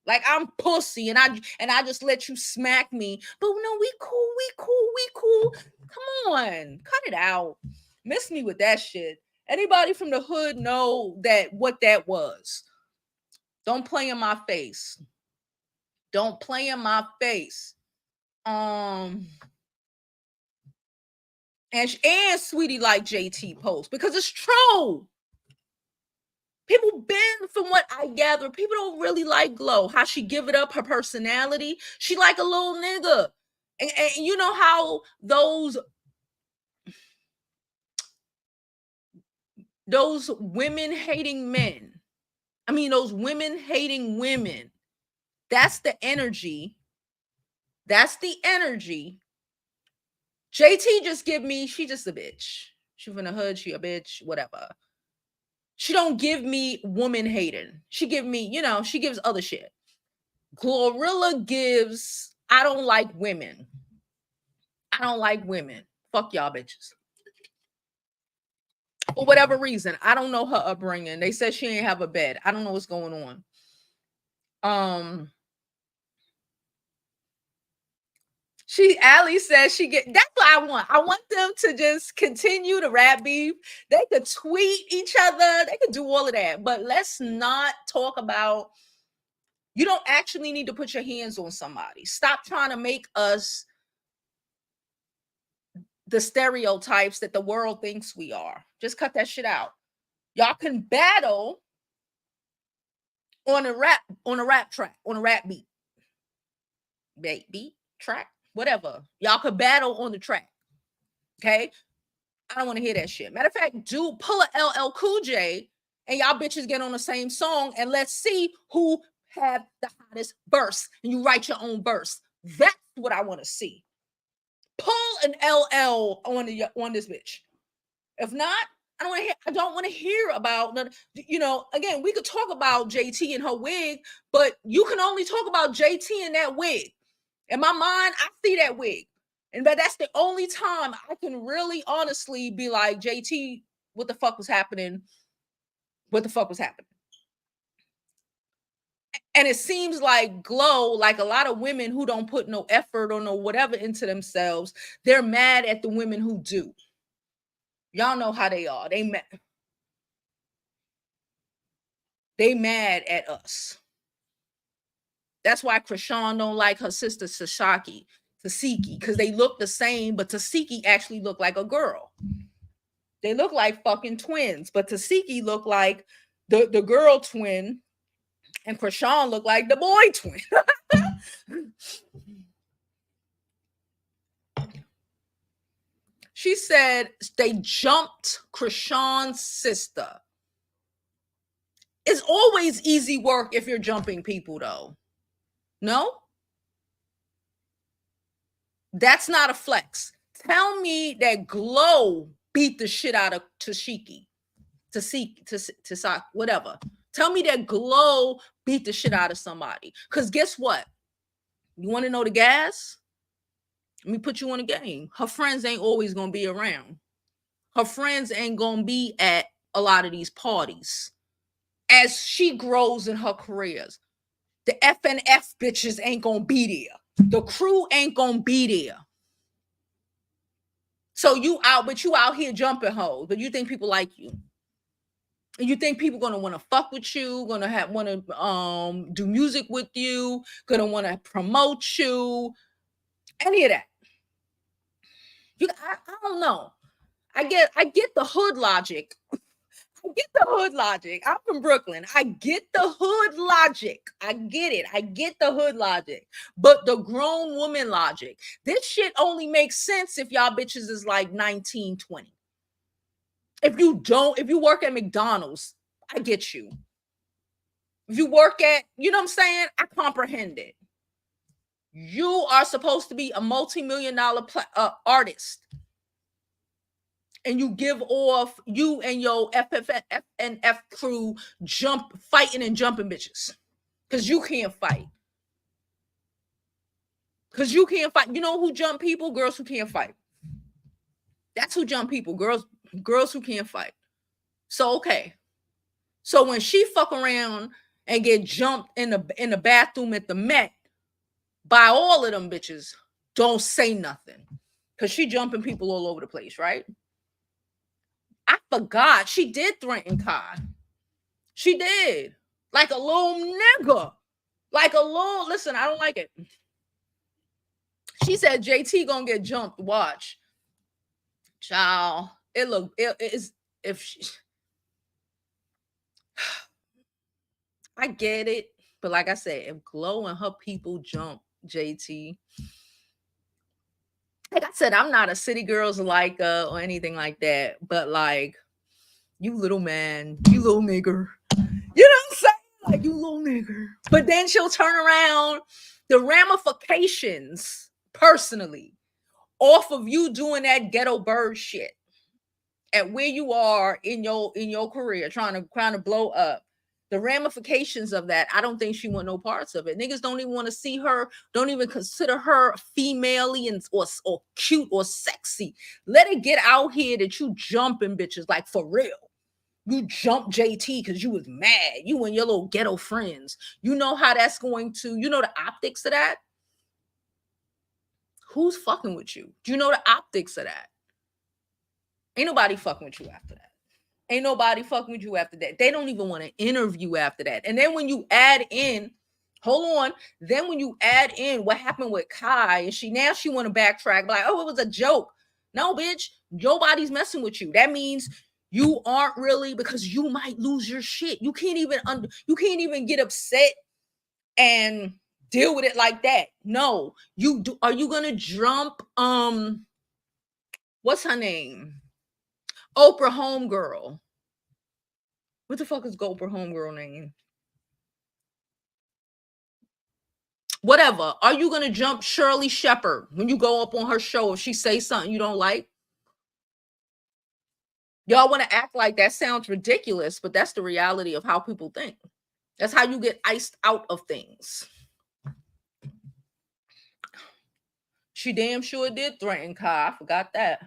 like I'm pussy and I just let you smack me. But no, we cool. Come on, cut it out. Miss me with that shit. Anybody from the hood know that what that was. Don't play in my face. Don't play in my face. And Saweetie like JT post because it's true. People been, from what I gather, people don't really like Glow. How she give it up, her personality. She like a little nigga. And you know how those women hating men, those women hating women, that's the energy. That's the energy. JT just give me, she just a bitch. She from the hood, she a bitch, whatever. She don't give me woman hating. She give me, she gives other shit. Glorilla gives, I don't like women. I don't like women. Fuck y'all bitches. For whatever reason. I don't know her upbringing. They said she ain't have a bed. I don't know what's going on. Ali says that's what I want. I want them to just continue to rap beef. They could tweet each other. They could do all of that. But let's not talk about, you don't actually need to put your hands on somebody. Stop trying to make us the stereotypes that the world thinks we are. Just cut that shit out. Y'all can battle on a rap track, on a rap beat. Beat, track, whatever. Y'all could battle on the track. Okay? I don't want to hear that shit. Matter of fact, pull a LL Cool J and y'all bitches get on the same song and let's see who have the hottest verse. And you write your own verse. That's what I want to see. Pull an LL on this bitch. If not, I don't want to hear about, again, we could talk about JT and her wig, but you can only talk about JT and that wig. In my mind, I see that wig. And that's the only time I can really honestly be like, JT, what the fuck was happening? What the fuck was happening? And it seems like Glow, like a lot of women who don't put no effort or no whatever into themselves, they're mad at the women who do. Y'all know how they are. They mad at us. That's why Krishan don't like her sister Tasiki, because they look the same, but Tasiki actually look like a girl. They look like fucking twins, but Tasiki look like the girl twin, and Krishan look like the boy twin. She said they jumped Krishan's sister. It's always easy work if you're jumping people, though. No? That's not a flex. Tell me that Glow beat the shit out of Tasiki, whatever. Tell me that Glow beat the shit out of somebody. Because guess what? You want to know the gas? Let me put you on a game. Her friends ain't always going to be around. Her friends ain't going to be at a lot of these parties. As she grows in her careers, the FNF bitches ain't going to be there. The crew ain't going to be there. So you out here jumping hoes, but you think people like you. And you think people gonna want to fuck with you, want to do music with you, gonna want to promote you, any of that. I don't know. I get the hood logic. I get the hood logic. I'm from Brooklyn. I get the hood logic. I get it. I get the hood logic. But the grown woman logic, this shit only makes sense if y'all bitches is like 19, 20. If you work at McDonald's, I get you. If you work at, you know what I'm saying? I comprehend it. You are supposed to be a multi-million-dollar artist. And you give off, you and your FNF crew fighting and jumping bitches. Because you can't fight. Because you can't fight. You know who jump people? Girls who can't fight. That's who jump people. Girls who can't fight. So, okay. So when she fuck around and get jumped in the bathroom at the Met by all of them bitches, don't say nothing. Because she jumping people all over the place, right? I forgot. She did threaten Kai. She did. Like a little nigga. Like a little, listen, I don't like it. She said JT gonna get jumped. Watch. Child. It is, if she, I get it. But like I said, if Glow and her people jump JT, like I said, I'm not a city girls like or anything like that. But like, you little man, you little nigger. You know what I'm saying? Like, you little nigger. But then she'll turn around. The ramifications, personally, off of you doing that ghetto bird shit at where you are in your career, trying to blow up. The ramifications of that, I don't think she want no parts of it. Niggas don't even want to see her, don't even consider her femalely or cute or sexy. Let it get out here that you jumping bitches, like for real. You jumped JT because you was mad. You and your little ghetto friends. You know how that's going to, you know the optics of that? Who's fucking with you? Do you know the optics of that? Ain't nobody fucking with you after that. Ain't nobody fucking with you after that. They don't even want to interview after that. And then when you add in, hold on, then when you add in what happened with Kai, and she want to backtrack, like, oh, it was a joke. No, bitch, nobody's messing with you. That means you aren't really, because you might lose your shit. You can't even get upset and deal with it like that. No, you do. Are you gonna jump? What's her name? Oprah homegirl. What the fuck is Oprah homegirl name? Whatever. Are you gonna jump Shirley Shepherd when you go up on her show if she says something you don't like? Y'all want to act like that sounds ridiculous, but that's the reality of how people think. That's how you get iced out of things. She damn sure did threaten Kai. I forgot that.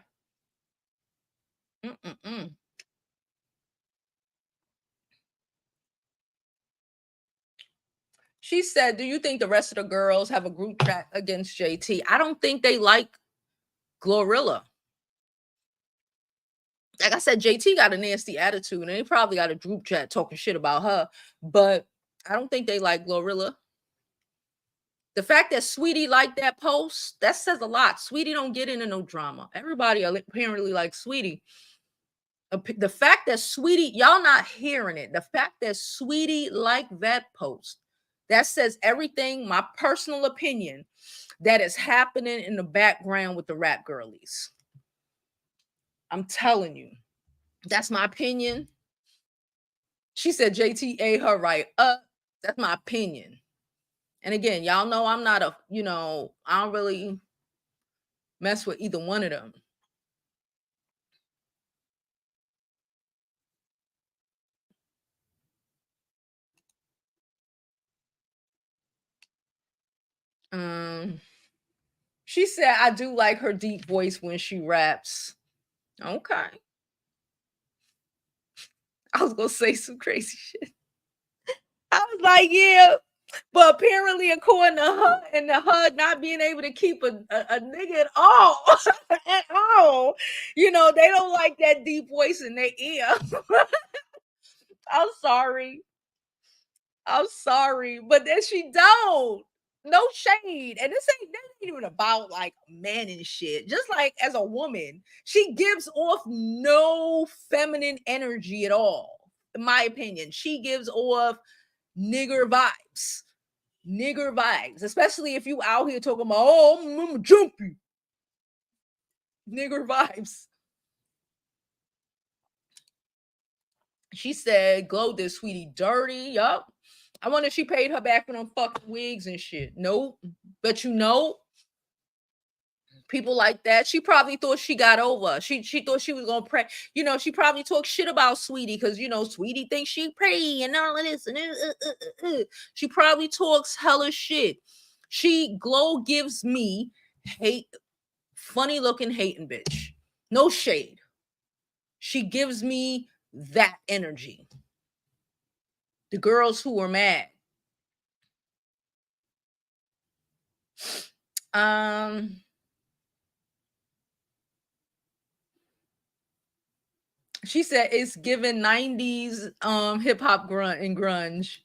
Mm-mm-mm. She said, do you think the rest of the girls have a group chat against JT? I don't think they like Glorilla. Like I said, JT got a nasty attitude, and they probably got a group chat talking shit about her. But I don't think they like Glorilla. The fact that Saweetie liked that post, that says a lot. Saweetie don't get into no drama. Everybody apparently likes Saweetie. The fact that Saweetie, y'all not hearing it. The fact that Saweetie liked that post, that says everything, my personal opinion, that is happening in the background with the rap girlies. I'm telling you. That's my opinion. She said JT ate her right up. That's my opinion. And again, y'all know I'm not I don't really mess with either one of them. Um, she said, I do like her deep voice when she raps. Okay. I was gonna say some crazy shit. I was like, yeah, but apparently, according to her and the HUD not being able to keep a nigga at all, at all, they don't like that deep voice in their ear. I'm sorry. I'm sorry, but then she don't. No shade. And this ain't even about like men and shit. Just like as a woman, she gives off no feminine energy at all. In my opinion, she gives off nigger vibes. Nigger vibes, especially if you out here talking about, oh, I'm jumpy. Nigger vibes. She said, Glow did Sweetie dirty. Yup. I wonder if she paid her back for them fucking wigs and shit. Nope. But people like that. She probably thought she got over. She thought she was gonna pray. She probably talked shit about Sweetie because Sweetie thinks she pretty and all of this. And she probably talks hella shit. Glow gives me hate, funny looking hating bitch. No shade. She gives me that energy. The girls who were mad. She said it's given 90s hip hop grunt and grunge.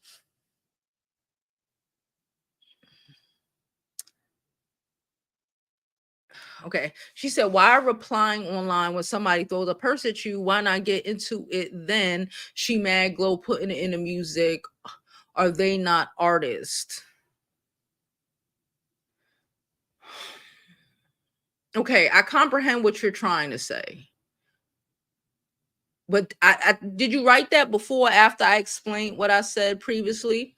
Okay. She said, why replying online when somebody throws a purse at you? Why not get into it then? She mad Glow putting it in the music. Are they not artists? Okay, I comprehend what you're trying to say. But I did you write that before or after I explained what I said previously?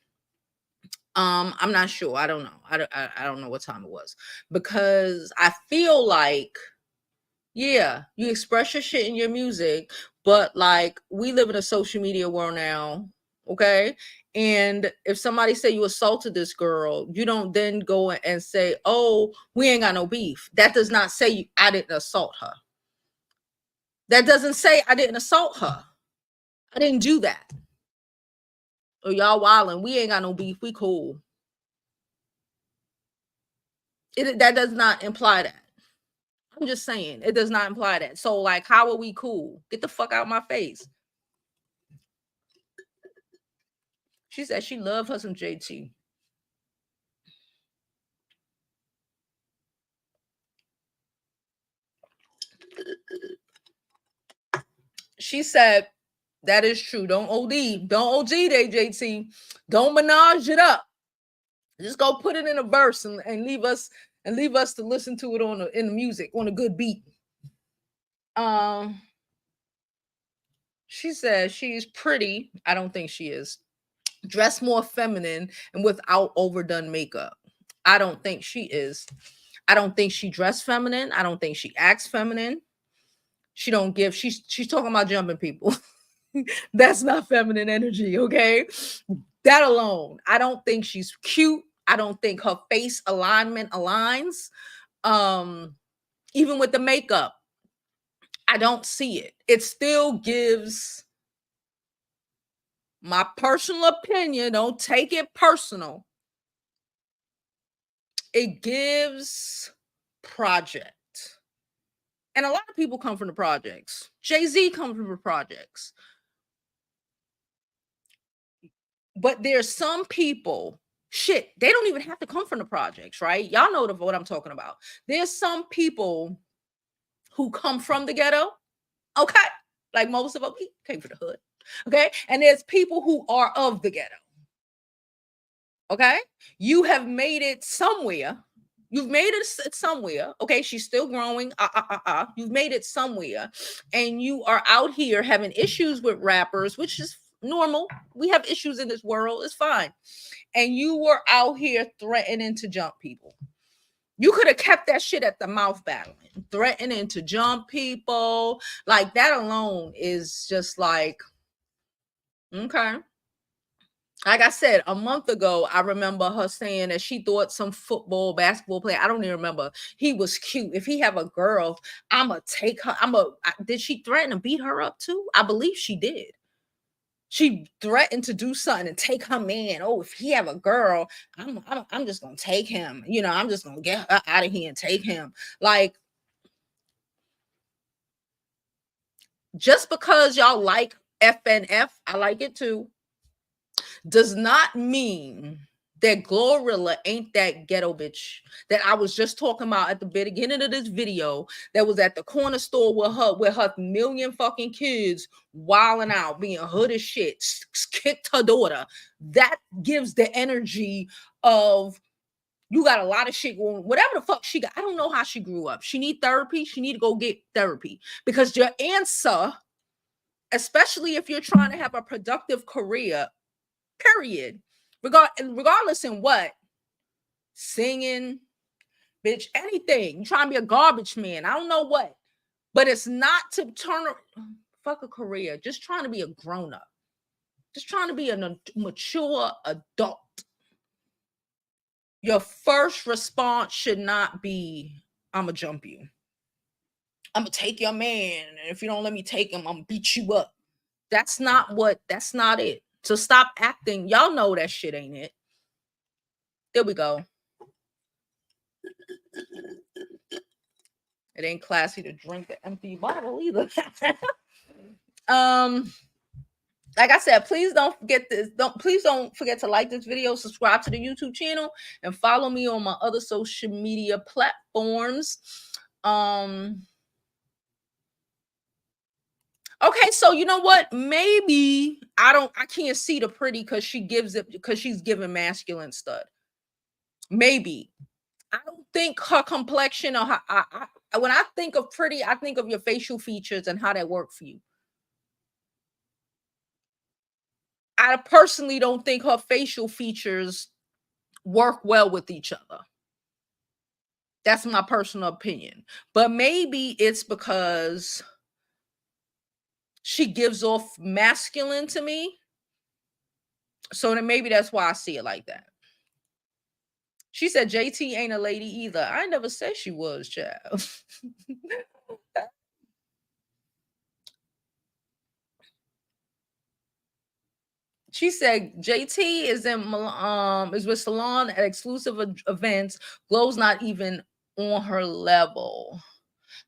I'm not sure. I don't know. I don't know what time it was because I feel like, yeah, you express your shit in your music, but like we live in a social media world now, okay? And if somebody say you assaulted this girl, you don't then go and say, "Oh, we ain't got no beef." That does not say I didn't assault her. That doesn't say I didn't assault her. I didn't do that. Or y'all wildin'. We ain't got no beef. We cool. That does not imply that. I'm just saying it does not imply that. So like, how are we cool? Get the fuck out my face. She said she loved her some JT. She said that is true. Don't OD. Don't OD they JT. Don't menage it up. Just go put it in a verse and leave us to listen to it in the music on a good beat. Um she says she's pretty. I don't think she is. Dress more feminine and without overdone makeup. I don't think she is. I don't think she dressed feminine. I don't think she acts feminine. She don't give. She's talking about jumping people. That's not feminine energy, okay? That alone. I don't think she's cute. I don't think her face alignment aligns. Even with the makeup, I don't see it. It still gives my personal opinion. Don't take it personal. It gives project. And a lot of people come from the projects. Jay-Z comes from the projects. But there's some people, shit, they don't even have to come from the projects, right? Y'all know what I'm talking about. There's some people who come from the ghetto, okay? Like most of us, we came from the hood, okay? And there's people who are of the ghetto, okay? You have made it somewhere. You've made it somewhere. Okay, she's still growing. You've made it somewhere, and you are out here having issues with rappers, which is normal. We have issues in this world. It's fine. And you were out here threatening to jump people. You could have kept that shit at the mouth battling, threatening to jump people. Like that alone is just like, okay. Like I said, a month ago, I remember her saying that she thought some football, basketball player, I don't even remember, he was cute. If he have a girl, I'ma take her. Did she threaten to beat her up too? I believe she did. She threatened to do something and take her man. Oh, if he have a girl, I'm just gonna take him. I'm just gonna get her out of here and take him. Like, just because y'all like FNF, I like it too, does not mean that Glorilla ain't that ghetto bitch that I was just talking about at the beginning of this video, that was at the corner store with her million fucking kids wilding out, being hood as shit, kicked her daughter. That gives the energy of, you got a lot of shit going, whatever the fuck she got. I don't know how she grew up. She need therapy. She need to go get therapy, because your answer, especially if you're trying to have a productive career, period, regardless in what, singing, bitch, anything, you trying to be a garbage man, I don't know what, but it's not to fuck a career, just trying to be a grown-up, just trying to be a mature adult. Your first response should not be, I'm gonna jump you, I'm gonna take your man, and if you don't let me take him, I'm gonna beat you up. That's not it. So stop acting, y'all know that shit ain't it. There we go. It ain't classy to drink the empty bottle either. Like I said, please don't forget to like this video, subscribe to the YouTube channel, and follow me on my other social media platforms. Okay, so you know what? Maybe I can't see the pretty because she's giving masculine stud. Maybe. I don't think her complexion, or when I think of pretty, I think of your facial features and how that work for you. I personally don't think her facial features work well with each other. That's my personal opinion. But maybe it's because she gives off masculine to me. So then maybe that's why I see it like that. She said JT ain't a lady either. I never said she was, child. She said JT is with Salon at exclusive events. Glow's not even on her level.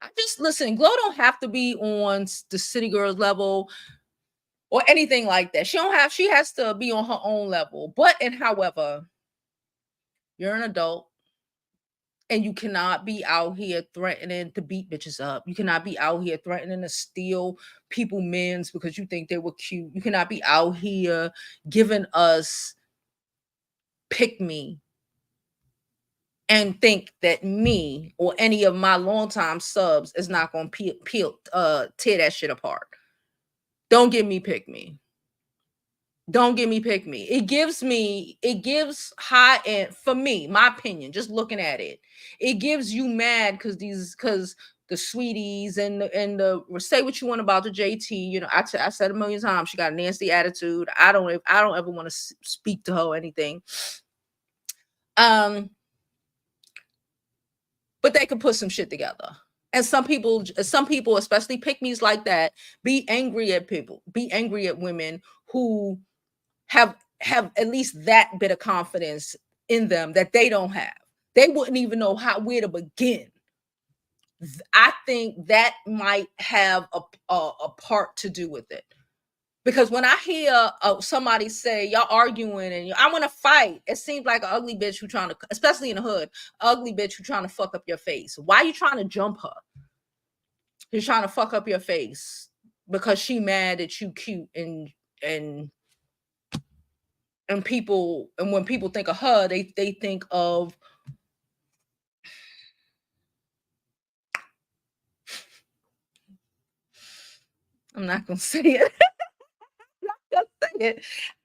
I just listen, Glow don't have to be on the City Girls level or anything like that. She has to be on her own level. However, you're an adult and you cannot be out here threatening to beat bitches up. You cannot be out here threatening to steal people men's because you think they were cute. You cannot be out here giving us pick me and think that me or any of my longtime subs is not going to tear that shit apart. Don't give me pick me. Don't give me pick me. It gives high end, for me, my opinion, just looking at it. It gives you mad because the sweeties and the say what you want about the JT. I said a million times she got a nasty attitude. I don't ever want to speak to her or anything. But they can put some shit together. And some people, especially pick me's like that, be angry at people, be angry at women who have at least that bit of confidence in them that they don't have. They wouldn't even know where to begin. I think that might have a part to do with it. Because when I hear somebody say y'all arguing and I want to fight, it seems like an ugly bitch who trying to, especially in the hood, ugly bitch who trying to fuck up your face. Why are you trying to jump her? You're trying to fuck up your face because she mad that you cute and people, and when people think of her, they think of, I'm not gonna say it.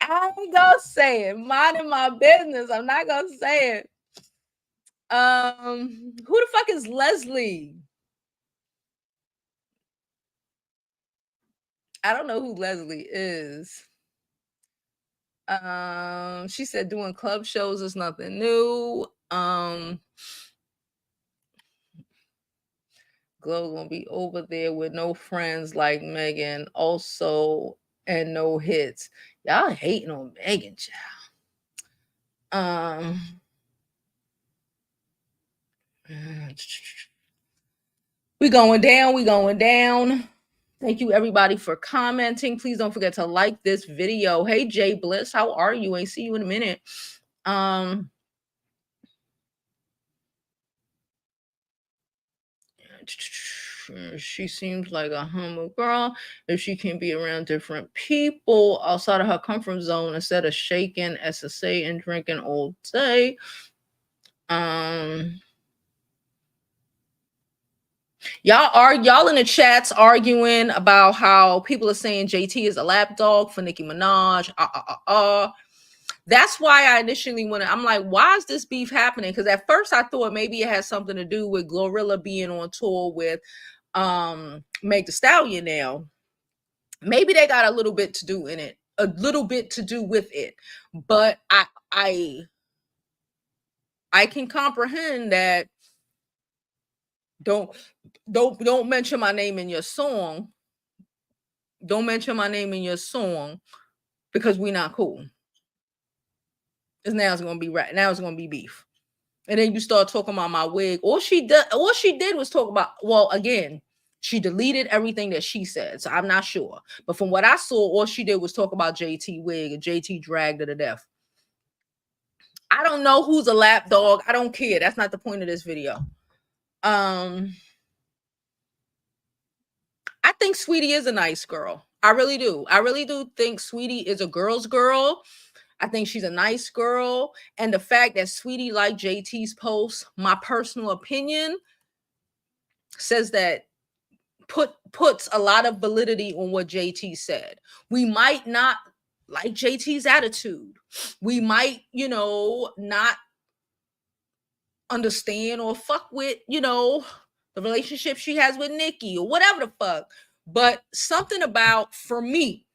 I ain't gonna say it. Minding my business. I'm not gonna say it. Who the fuck is Leslie? I don't know who Leslie is. She said doing club shows is nothing new. Glow gonna be over there with no friends like Megan, also, and no hits. Y'all hating on Megan, child. We going down. We going down. Thank you everybody for commenting. Please don't forget to like this video. Hey Jay Bliss, how are you? I see you in a minute. She seems like a humble girl. If she can be around different people outside of her comfort zone instead of shaking SSA and drinking all day. Y'all in the chats arguing about how people are saying JT is a lapdog for Nicki Minaj. That's why I initially went. I'm like, why is this beef happening? Because at first I thought maybe it had something to do with Glorilla being on tour with Meg Thee Stallion now. Maybe they got a little bit to do with it. But I can comprehend that. Don't mention my name in your song. Don't mention my name in your song because we're not cool. Because now it's gonna be right. Now it's gonna be beef. And then you start talking about my wig. All she did was talk about, well, again, she deleted everything that she said. So I'm not sure. But from what I saw, all she did was talk about JT wig, and JT dragged her to death. I don't know who's a lap dog. I don't care. That's not the point of this video. I think Saweetie is a nice girl. I really do. I really do think Saweetie is a girl's girl. I think she's a nice girl. And the fact that Saweetie liked JT's post, my personal opinion, says that puts a lot of validity on what JT said. We might not like JT's attitude. We might, not understand or fuck with, the relationship she has with Nicki or whatever the fuck. But something about, for me,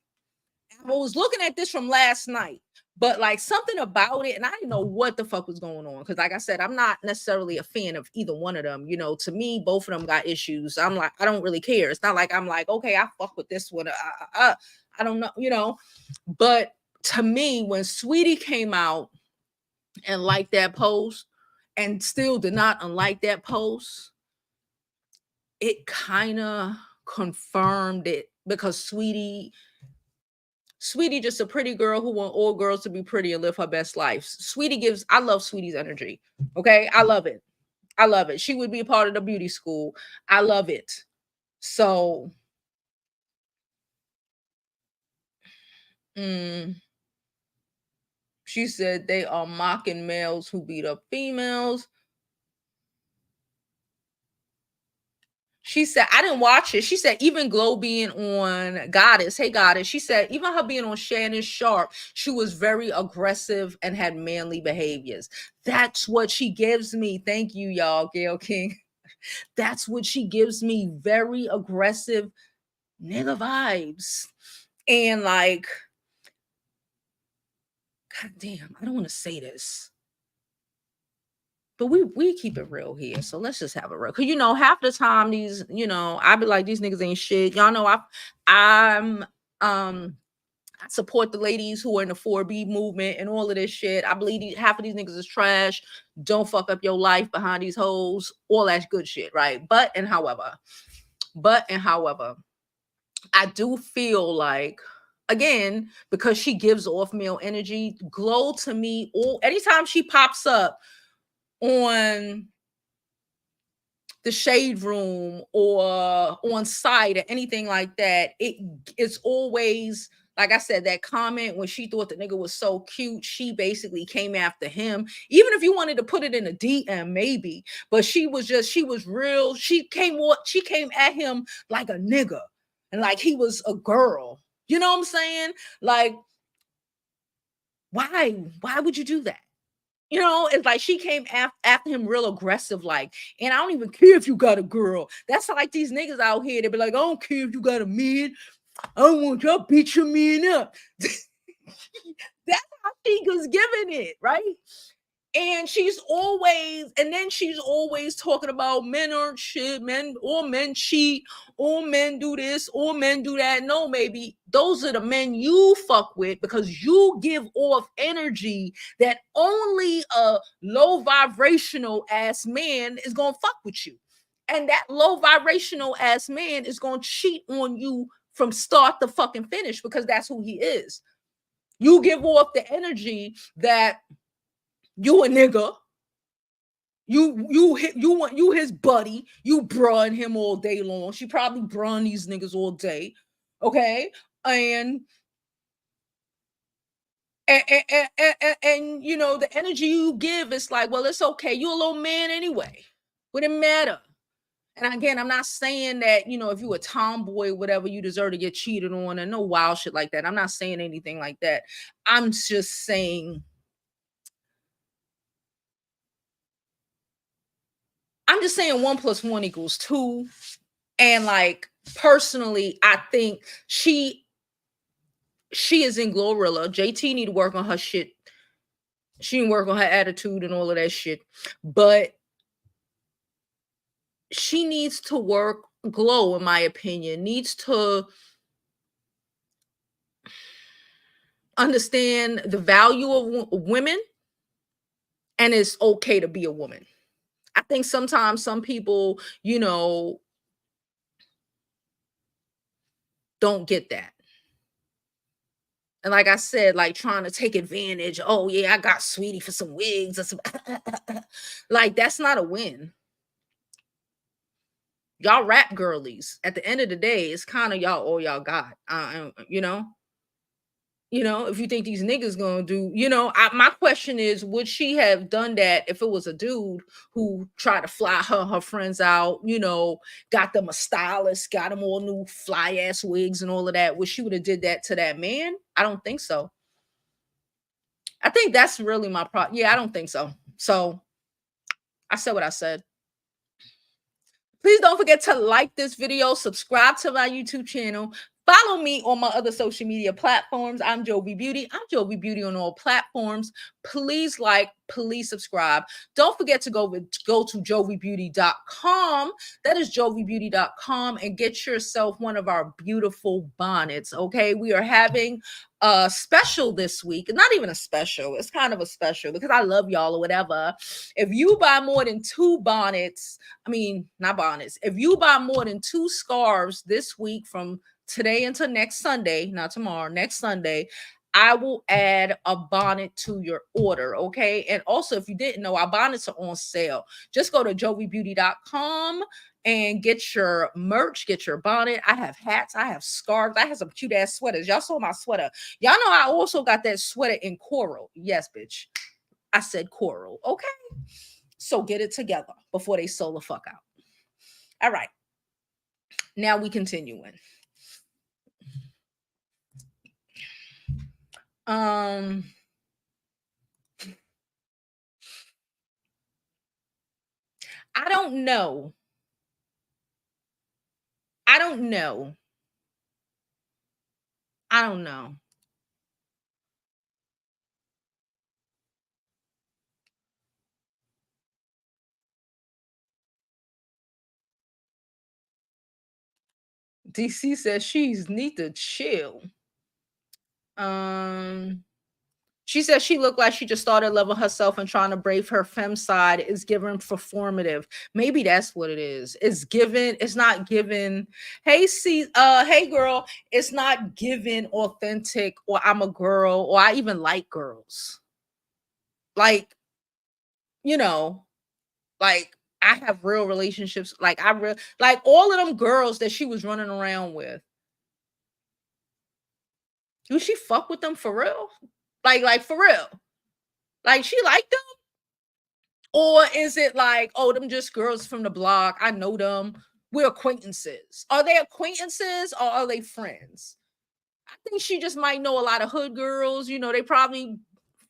I was looking at this from last night, but like something about it, and I didn't know what the fuck was going on. Cause like I said, I'm not necessarily a fan of either one of them. To me, both of them got issues. I'm like, I don't really care. It's not like I'm like, okay, I fuck with this one. I don't know, but to me, when Saweetie came out and liked that post and still did not unlike that post, it kind of confirmed it, because Saweetie just a pretty girl who want all girls to be pretty and live her best life. I love Saweetie's energy. Okay. I love it. She would be a part of the beauty school. I love it. So, she said they are mocking males who beat up females. She said, I didn't watch it. She said, even Glow being on Goddess, hey Goddess, she said, even her being on Shannon Sharp, she was very aggressive and had manly behaviors. That's what she gives me. Thank you, y'all, Gail King. That's what she gives me. Very aggressive nigga vibes. And like, God damn, I don't want to say this, but we keep it real here. So let's just have it real. Cause half the time these, I be like, these niggas ain't shit. Y'all know I support the ladies who are in the 4B movement and all of this shit. I believe half of these niggas is trash. Don't fuck up your life behind these hoes. All that good shit, right? But and however, I do feel like, again, because she gives off male energy, Glow to me, anytime she pops up on the Shade Room or on site or anything like that, it's always, like I said, that comment when she thought the nigga was so cute, she basically came after him. Even if you wanted to put it in a DM, maybe, but she was real. She came at him like a nigga and like he was a girl. You know what I'm saying? Like, why would you do that? It's like she came after him real aggressive, like, and I don't even care if you got a girl. That's like these niggas out here. They be like, I don't care if you got a man. I don't want y'all beat your man up. That's how she was giving it, right? And she's always, and then she's always talking about men aren't shit, men, all men cheat, all men do this, all men do that. No, maybe those are the men you fuck with because you give off energy that only a low vibrational ass man is gonna fuck with you. And that low vibrational ass man is gonna cheat on you from start to fucking finish because that's who he is. You give off the energy that you a nigga. You want you his buddy. You brun him all day long. She probably brun these niggas all day. Okay. And and you know the energy you give is like, well, it's okay. You're a little man anyway. Wouldn't matter. And again, I'm not saying that, you know, if you a tomboy, whatever, you deserve to get cheated on and no wild shit like that. I'm not saying anything like that. I'm just saying one plus one equals two. And like personally, I think she is in Glorilla. JT need to work on her shit. She need to work on her attitude and all of that shit. But she needs to work. Glow, in my opinion, needs to understand the value of women, and it's okay to be a woman. I think sometimes some people, you know, don't get that. And like I said, like trying to take advantage. Oh yeah, I got Saweetie for some wigs or some like that's not a win. Y'all rap girlies. At the end of the day, it's kind of y'all all y'all got. You know, if you think these niggas gonna do, you know, my question is, would she have done that if it was a dude who tried to fly her friends out, you know, got them a stylist, got them all new fly ass wigs and all of that? Would she would have did that to that man? I don't think so. I think that's really my problem. Yeah, I don't think so. So I said what I said. Please don't forget to like this video, subscribe to my YouTube channel, follow me on my other social media platforms. I'm Jovi Beauty. I'm Jovi Beauty on all platforms. Please like, please subscribe. Don't forget to go to JOVIBEAUTY.com. That is JOVIBEAUTY.com and get yourself one of our beautiful bonnets. Okay, we are having a special this week. Not even a special, it's kind of a special because I love y'all or whatever. If you buy more than 2 bonnets, I mean, not bonnets, if you buy more than 2 scarves this week from today until next Sunday, not tomorrow, next Sunday, I will add a bonnet to your order. Okay. And also, if you didn't know, our bonnets are on sale. Just go to JOVIBEAUTY.com and get your merch, get your bonnet. I have hats, I have scarves, I have some cute ass sweaters. Y'all saw my sweater. Y'all know I also got that sweater in coral. Yes, bitch. I said coral. Okay. So get it together before they sold the fuck out. All right. Now we continuing. I don't know. I don't know. I don't know. DC says she's need to chill. She says she looked like she just started loving herself and trying to brave her femme side is given performative. Maybe that's what it is. It's given, it's not given. Hey, hey girl, it's not given authentic, or I'm a girl, or I even like girls. Like, you know, like I have real relationships. Like like all of them girls that she was running around with. Do she fuck with them for real? Like for real? Like she liked them? Or is it like, oh, them just girls from the block? I know them. We're acquaintances. Are they acquaintances or are they friends? I think she just might know a lot of hood girls. You know, they probably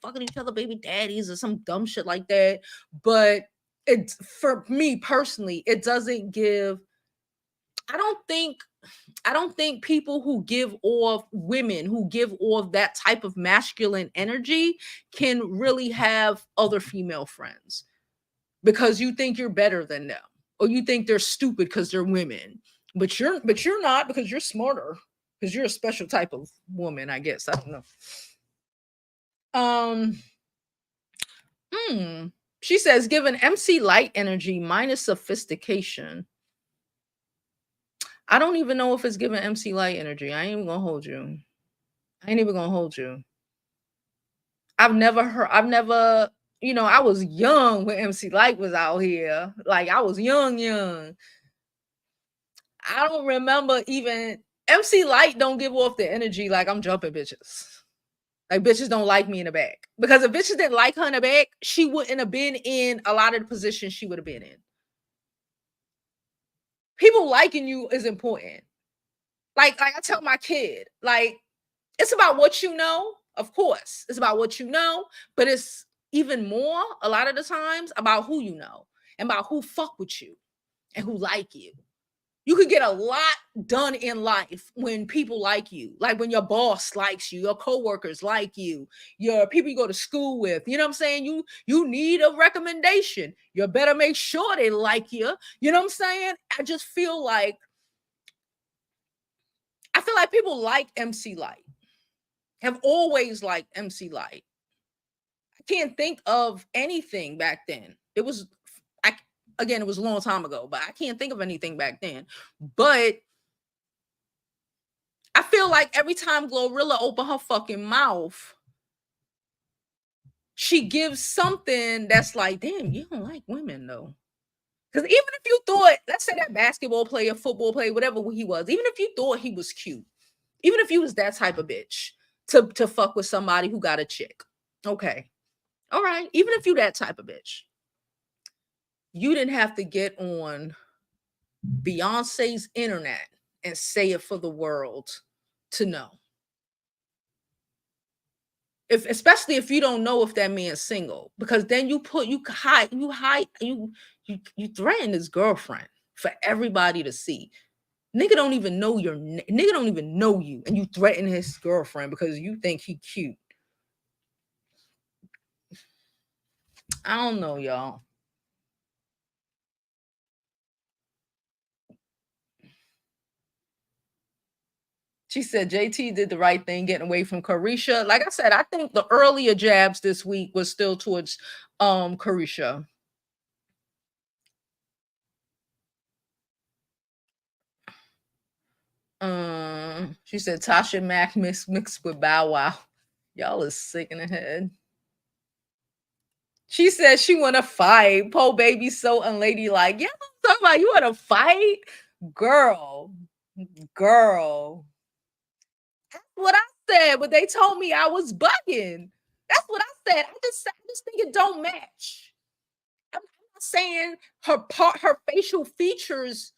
fucking each other baby daddies or some dumb shit like that. But it, for me personally, it doesn't give. I don't think I don't think people who give off women who give off that type of masculine energy can really have other female friends because you think you're better than them or you think they're stupid because they're women. But you're not because you're smarter because you're a special type of woman, I guess. I don't know. Um hmm. She says give an MC light energy minus sophistication. I don't even know if it's giving MC light energy. I ain't even gonna hold you. I ain't even gonna hold you. I've never, I was young when MC Light was out here. Like I was young. I don't remember even MC Light don't give off the energy like I'm jumping bitches. Like bitches don't like me in the back. Because if bitches didn't like her in the back, she wouldn't have been in a lot of the positions she would have been in. People liking you is important. Like I tell my kid, like it's about what you know, of course. It's about what you know, but it's even more a lot of the times about who you know and about who fuck with you and who like you. You could get a lot done in life when people like you. Like when your boss likes you, your coworkers like you, your people you go to school with. You know what I'm saying? You need a recommendation. You better make sure they like you. You know what I'm saying? I feel like people like MC Light. Have always liked MC Light. I can't think of anything back then. I again, it was a long time ago, but I can't think of anything back then. But I feel like every time Glorilla open her fucking mouth, she gives something that's like, damn, you don't like women though. Because even if you thought, let's say that basketball player, football player, whatever he was, even if you thought he was cute, even if you was that type of bitch to fuck with somebody who got a chick, okay, all right, even if you that type of bitch, you didn't have to get on Beyonce's internet and say it for the world to know. If especially if you don't know if that man's single, because then you threaten his girlfriend for everybody to see. Nigga don't even know nigga don't even know you, and you threaten his girlfriend because you think he cute. I don't know, y'all. She said JT did the right thing getting away from Carisha. Like I said, I think the earlier jabs this week was still towards Carisha. She said Tasha Mack mixed with Bow Wow. Y'all is sick in the head. She said she wanna fight. Po baby so unladylike. Yeah, I'm talking about you wanna fight? Girl, girl. That's what I said, but they told me I was bugging. That's what I said. I just think it don't match. I'm not saying her facial features,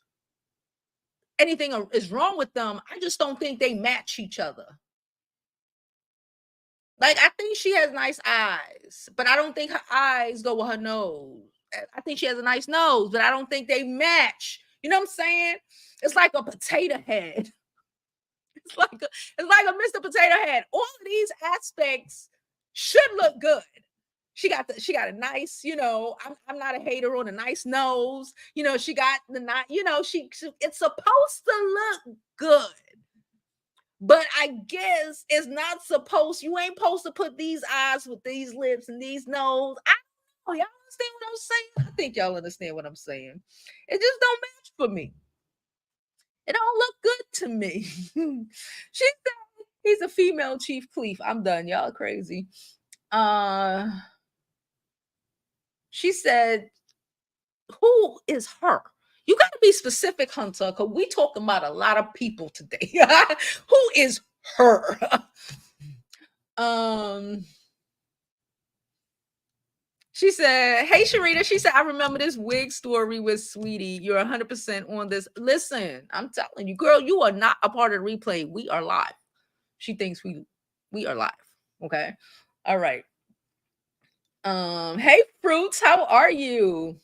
anything is wrong with them. I just don't think they match each other. Like I think she has nice eyes, but I don't think her eyes go with her nose. I think she has a nice nose, but I don't think they match. You know what I'm saying? It's like a potato head. It's like a Mr. Potato Head. All of these aspects should look good. She got a nice, I'm not a hater on a nice nose. She got the nice, it's supposed to look good. But I guess it's not supposed, you ain't supposed to put these eyes with these lips and these nose. I don't know. Y'all understand what I'm saying? I think y'all understand what I'm saying. It just don't match for me. It don't look good to me. She said he's a female Chief Cleef. I'm done. Y'all crazy. Uh she said, who is her? You got to be specific, Hunter, because we talking about a lot of people today. Who is her? um She said, hey, Sharita. She said, I remember this wig story with Saweetie. You're 100% on this. Listen, I'm telling you, girl, you are not a part of the replay. We are live. She thinks we are live. Okay. All right. Hey, Fruits, how are you?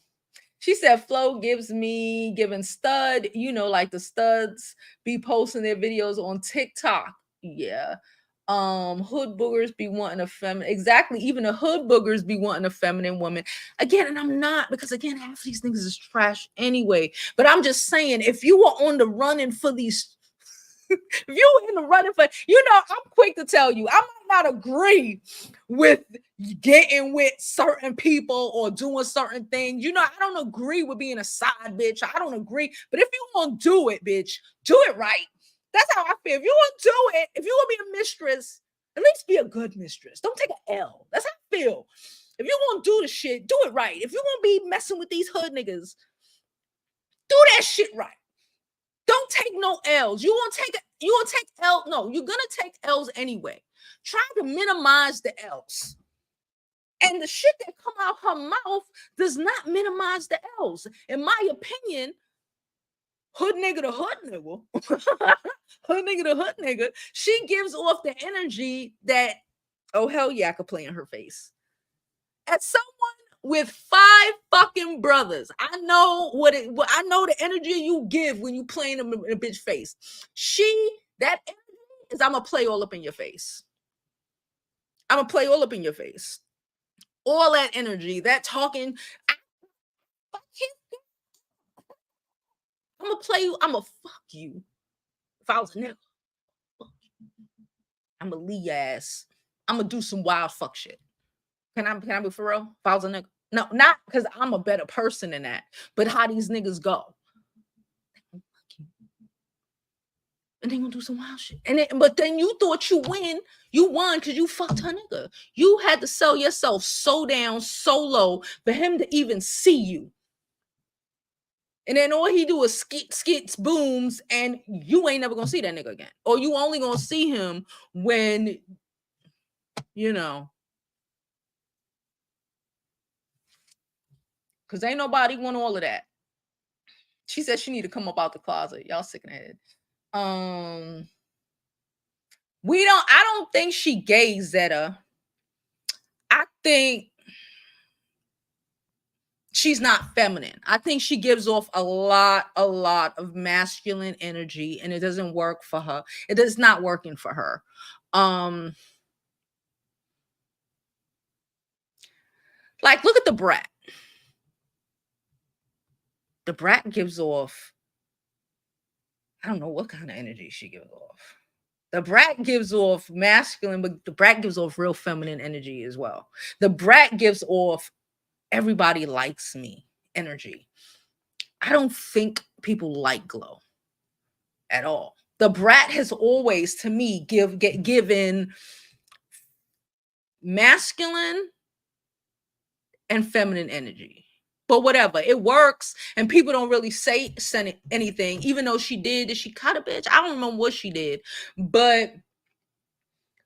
She said Flo gives me giving stud, like the studs be posting their videos on TikTok. Yeah. Hood boogers be wanting a feminine. Exactly. Even the hood boogers be wanting a feminine woman. Again, and I'm not, because again, half these niggas is trash anyway. But I'm just saying, if you were on the running for these, if you were in the running for, I'm quick to tell you, I might not agree with getting with certain people or doing certain things. I don't agree with being a side bitch. I don't agree. But if you want to do it, bitch, do it right. That's how I feel. If you want to do it, if you want to be a mistress, at least be a good mistress. Don't take an L. That's how I feel. If you want to do the shit, do it right. If you want to be messing with these hood niggas, do that shit right. Don't take no L's. You want to take L. No, you're gonna take L's anyway. Try to minimize the L's. And the shit that come out her mouth does not minimize the L's. In my opinion, hood nigga to hood nigga, hood nigga to hood nigga, she gives off the energy that, oh hell yeah, I could play in her face. As someone with 5 fucking brothers, I know I know the energy you give when you playing them in a bitch face. That energy is I'm gonna play all up in your face. I'm gonna play all up in your face. All that energy, that talking. I'm gonna play you. I'm gonna fuck you. If I was a nigga, I'm gonna leave your ass. I'm gonna do some wild fuck shit. Can I be for real? If I was a nigga, no, not because I'm a better person than that, but how these niggas go. And they gonna do some wild shit. But then you thought you won because you fucked her nigga. You had to sell yourself so down, so low for him to even see you. And then all he do is skits, booms, and you ain't never gonna see that nigga again. Or you only gonna see him when, because ain't nobody want all of that. She said she need to come up out the closet. Y'all sick in the head. I don't think she gay, Zeta. I think she's not feminine. I think she gives off a lot of masculine energy, and it doesn't work for her. It is not working for her. Like, look at the brat. The brat gives off, I don't know what kind of energy she gives off. The brat gives off masculine, but the brat gives off real feminine energy as well. The brat gives off everybody likes me energy. I don't think people like Glow at all. The brat has always, to me, given masculine and feminine energy. But whatever, it works, and people don't really say anything. Even though did she cut a bitch? I don't remember what she did, but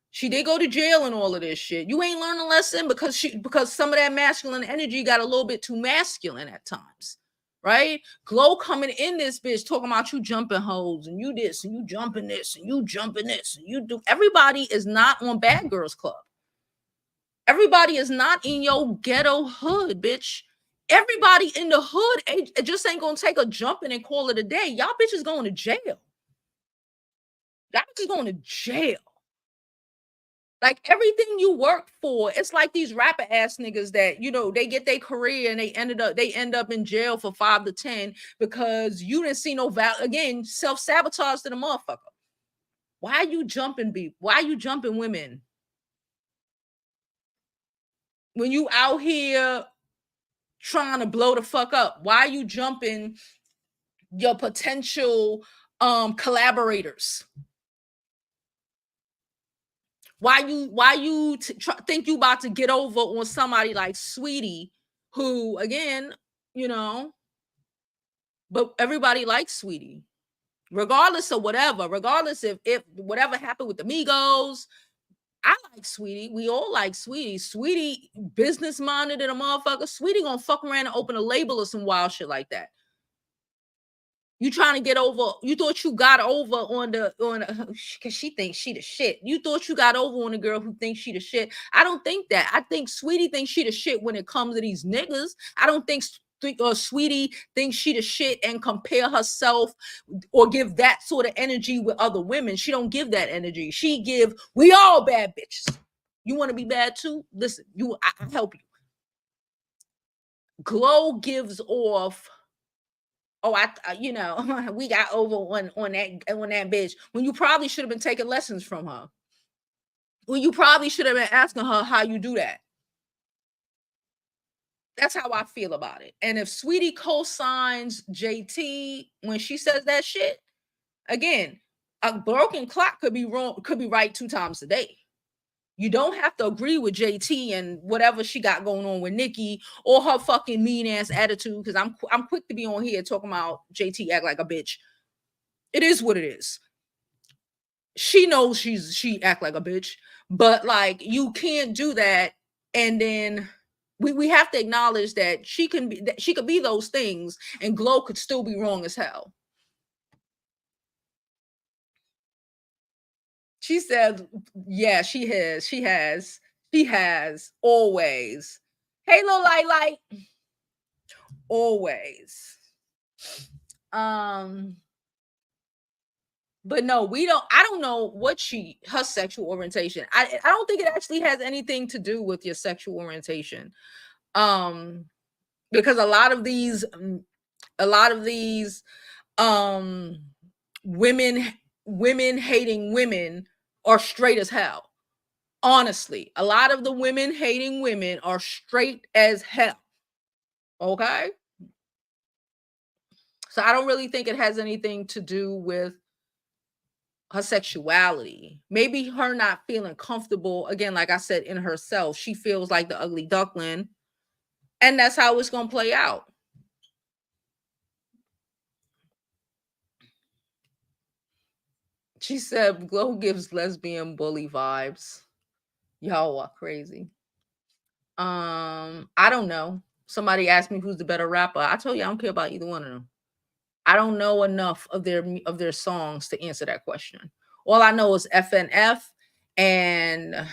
she did go to jail and all of this shit. You ain't learned a lesson because some of that masculine energy got a little bit too masculine at times, right? Glow coming in this bitch talking about you jumping hoes and you this and you jumping this and you jumping this and you do. Everybody is not on Bad Girls Club. Everybody is not in your ghetto hood, bitch. Everybody in the hood it just ain't gonna take a jumping and call it a day. Y'all bitches going to jail. Y'all bitches going to jail. Like, everything you work for, it's like these rapper ass niggas that, they get their career and they end up in jail for 5 to 10 because you didn't see no value. Again, self-sabotage to the motherfucker. Why are you jumping beef? Why are you jumping women? When you out here trying to blow the fuck up, why are you jumping your potential collaborators? Why you think you about to get over on somebody like Saweetie, who, again, but everybody likes Saweetie, regardless of whatever, regardless if whatever happened with the Migos. I like Saweetie. We all like Saweetie. Saweetie, business minded and a motherfucker. Saweetie gonna fuck around and open a label or some wild shit like that. You trying to get over, you thought you got over on because she thinks she the shit. You thought you got over on a girl who thinks she the shit. I don't think that. I think Saweetie thinks she the shit when it comes to these niggas. I don't think Sweetie thinks she the shit and compare herself or give that sort of energy with other women. She don't give that energy. She give, we all bad bitches. You want to be bad too? Listen, I help you. Glow gives off, oh, we got over on that bitch when you probably should have been taking lessons from her. When you probably should have been asking her how you do that. That's how I feel about it. And if Sweetie co-signs JT when she says that shit, again, a broken clock could be wrong, could be right 2 times a day. You don't have to agree with JT and whatever she got going on with Nikki or her fucking mean ass attitude. Because I'm quick to be on here talking about JT act like a bitch. It is what it is. She knows she act like a bitch, but like you can't do that. And then we have to acknowledge that she could be those things, and Glow could still be wrong as hell. She said, yeah, she has always. Hey, little light, always. But no, I don't know what her sexual orientation. I don't think it actually has anything to do with your sexual orientation. Because a lot of these women hating women are straight as hell. Honestly, a lot of the women hating women are straight as hell. Okay? So I don't really think it has anything to do with her sexuality. Maybe her not feeling comfortable, again, like I said, in herself. She feels like the ugly duckling, and that's how it's going to play out. She said Glow gives lesbian bully vibes. Y'all are crazy. I don't know. Somebody asked me who's the better rapper. I told you I don't care about either one of them. I don't know enough of their songs to answer that question. All I know is FNF, and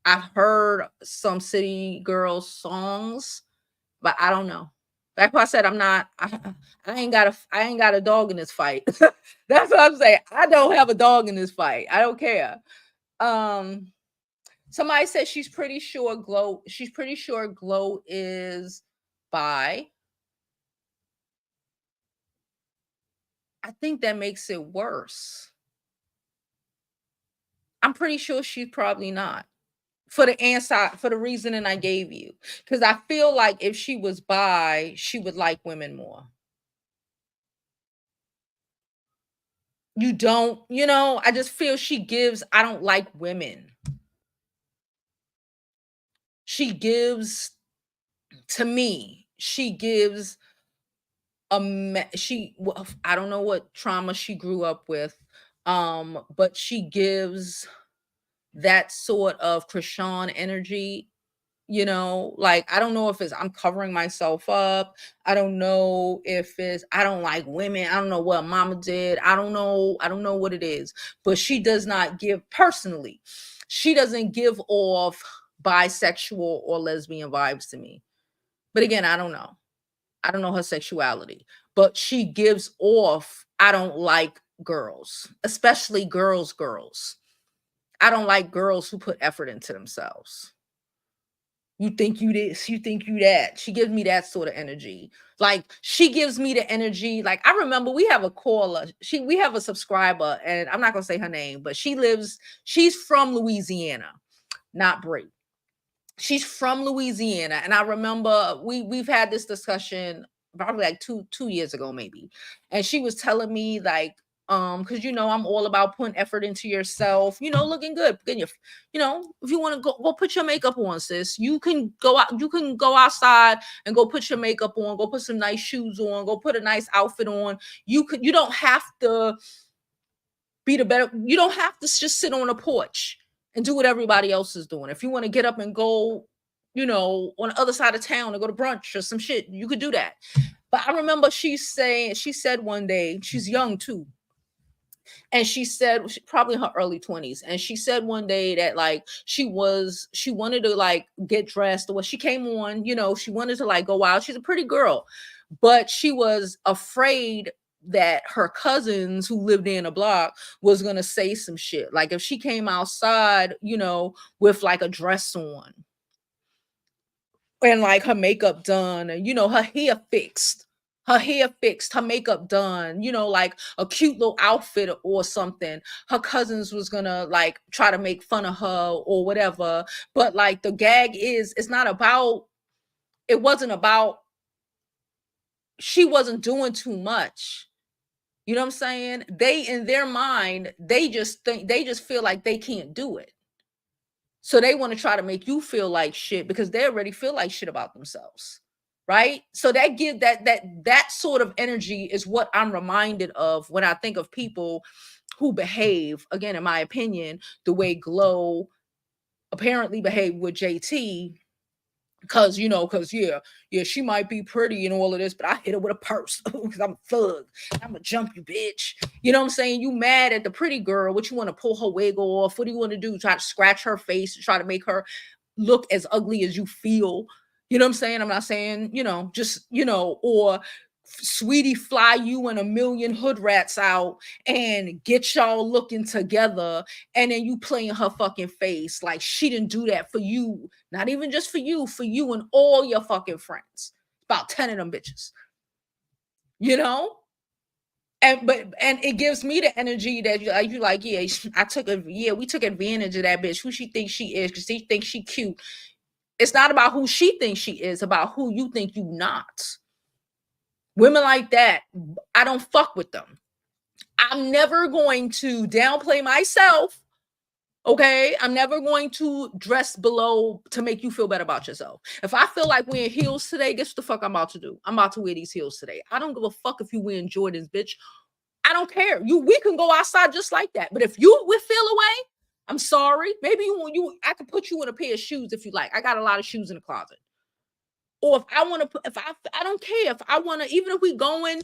I've heard some City Girls songs, but I don't know. That's why I said I ain't got a dog in this fight. That's what I'm saying. I don't have a dog in this fight. I don't care. Somebody said she's pretty sure Glow is bi. I think that makes it worse. I'm pretty sure she's probably not. For the reasoning I gave you. Because I feel like if she was bi, she would like women more. You don't, I just feel I don't like women. To me, she gives I don't know what trauma she grew up with, but she gives that sort of Krishan energy. Like, I don't know if it's I'm covering myself up. I don't know if it's I don't like women. I don't know what mama did. I don't know what it is. But she does not give personally. She doesn't give off bisexual or lesbian vibes to me. But again, I don't know. I don't know her sexuality. But she gives off, I don't like girls, especially girls. I don't like girls who put effort into themselves. You think you this, you think you that. She gives me that sort of energy. Like, she gives me the energy. Like, I remember we have a caller. We have a subscriber, and I'm not gonna say her name, but she's from Louisiana, not Brie. She's from Louisiana, and I remember we've had this discussion probably like two years ago, maybe. And she was telling me, like, because I'm all about putting effort into yourself, looking good. If you want to go put your makeup on, sis. You can go outside and go put your makeup on, go put some nice shoes on, go put a nice outfit on. You don't have to be the better, you don't have to just sit on a porch and do what everybody else is doing. If you want to get up and go, on the other side of town and go to brunch or some shit, you could do that. But I remember she said one day, she's young too. And she said, probably in her early 20s, and she said one day that like she wanted to like get dressed, or she came on, she wanted to like go out. She's a pretty girl, but she was afraid that her cousins who lived in a block was going to say some shit, like if she came outside, with like a dress on and like her makeup done, and her hair fixed, her makeup done, like a cute little outfit or something. Her cousins was gonna like try to make fun of her or whatever. But like the gag is, it wasn't about, she wasn't doing too much. You know what I'm saying? They, in their mind, they just feel like they can't do it. So they want to try to make you feel like shit because they already feel like shit about themselves. Right? So that sort of energy is what I'm reminded of when I think of people who behave, again, in my opinion, the way Glow apparently behaved with JT. Cause yeah, she might be pretty and all of this, but I hit her with a purse because I'm a thug. I'm gonna jump you, bitch. You know what I'm saying? You mad at the pretty girl? What you want to pull her wig off? What do you want to do? Try to scratch her face, try to make her look as ugly as you feel. You know what I'm saying? I'm not saying, or Saweetie fly you and a million hood rats out and get y'all looking together, and then you play in her fucking face like she didn't do that for you. Not even just for you and all your fucking friends. About 10 of them bitches. You know? And it gives me the energy that you like, yeah, we took advantage of that bitch. Who she thinks she is, because she thinks she cute. It's not about who she thinks she is, about who you think you not. Women like that, I don't fuck with them. I'm never going to downplay myself. Okay, I'm never going to dress below to make you feel better about yourself. If I feel like wearing heels today, guess what the fuck I'm about to do? I'm about to wear these heels today. I don't give a fuck if you wearing Jordans, bitch. I don't care. We can go outside just like that. But if you will feel away, I'm sorry. Maybe I can put you in a pair of shoes if you like. I got a lot of shoes in the closet. Or if I want to put, I don't care. If I want to, even if we going,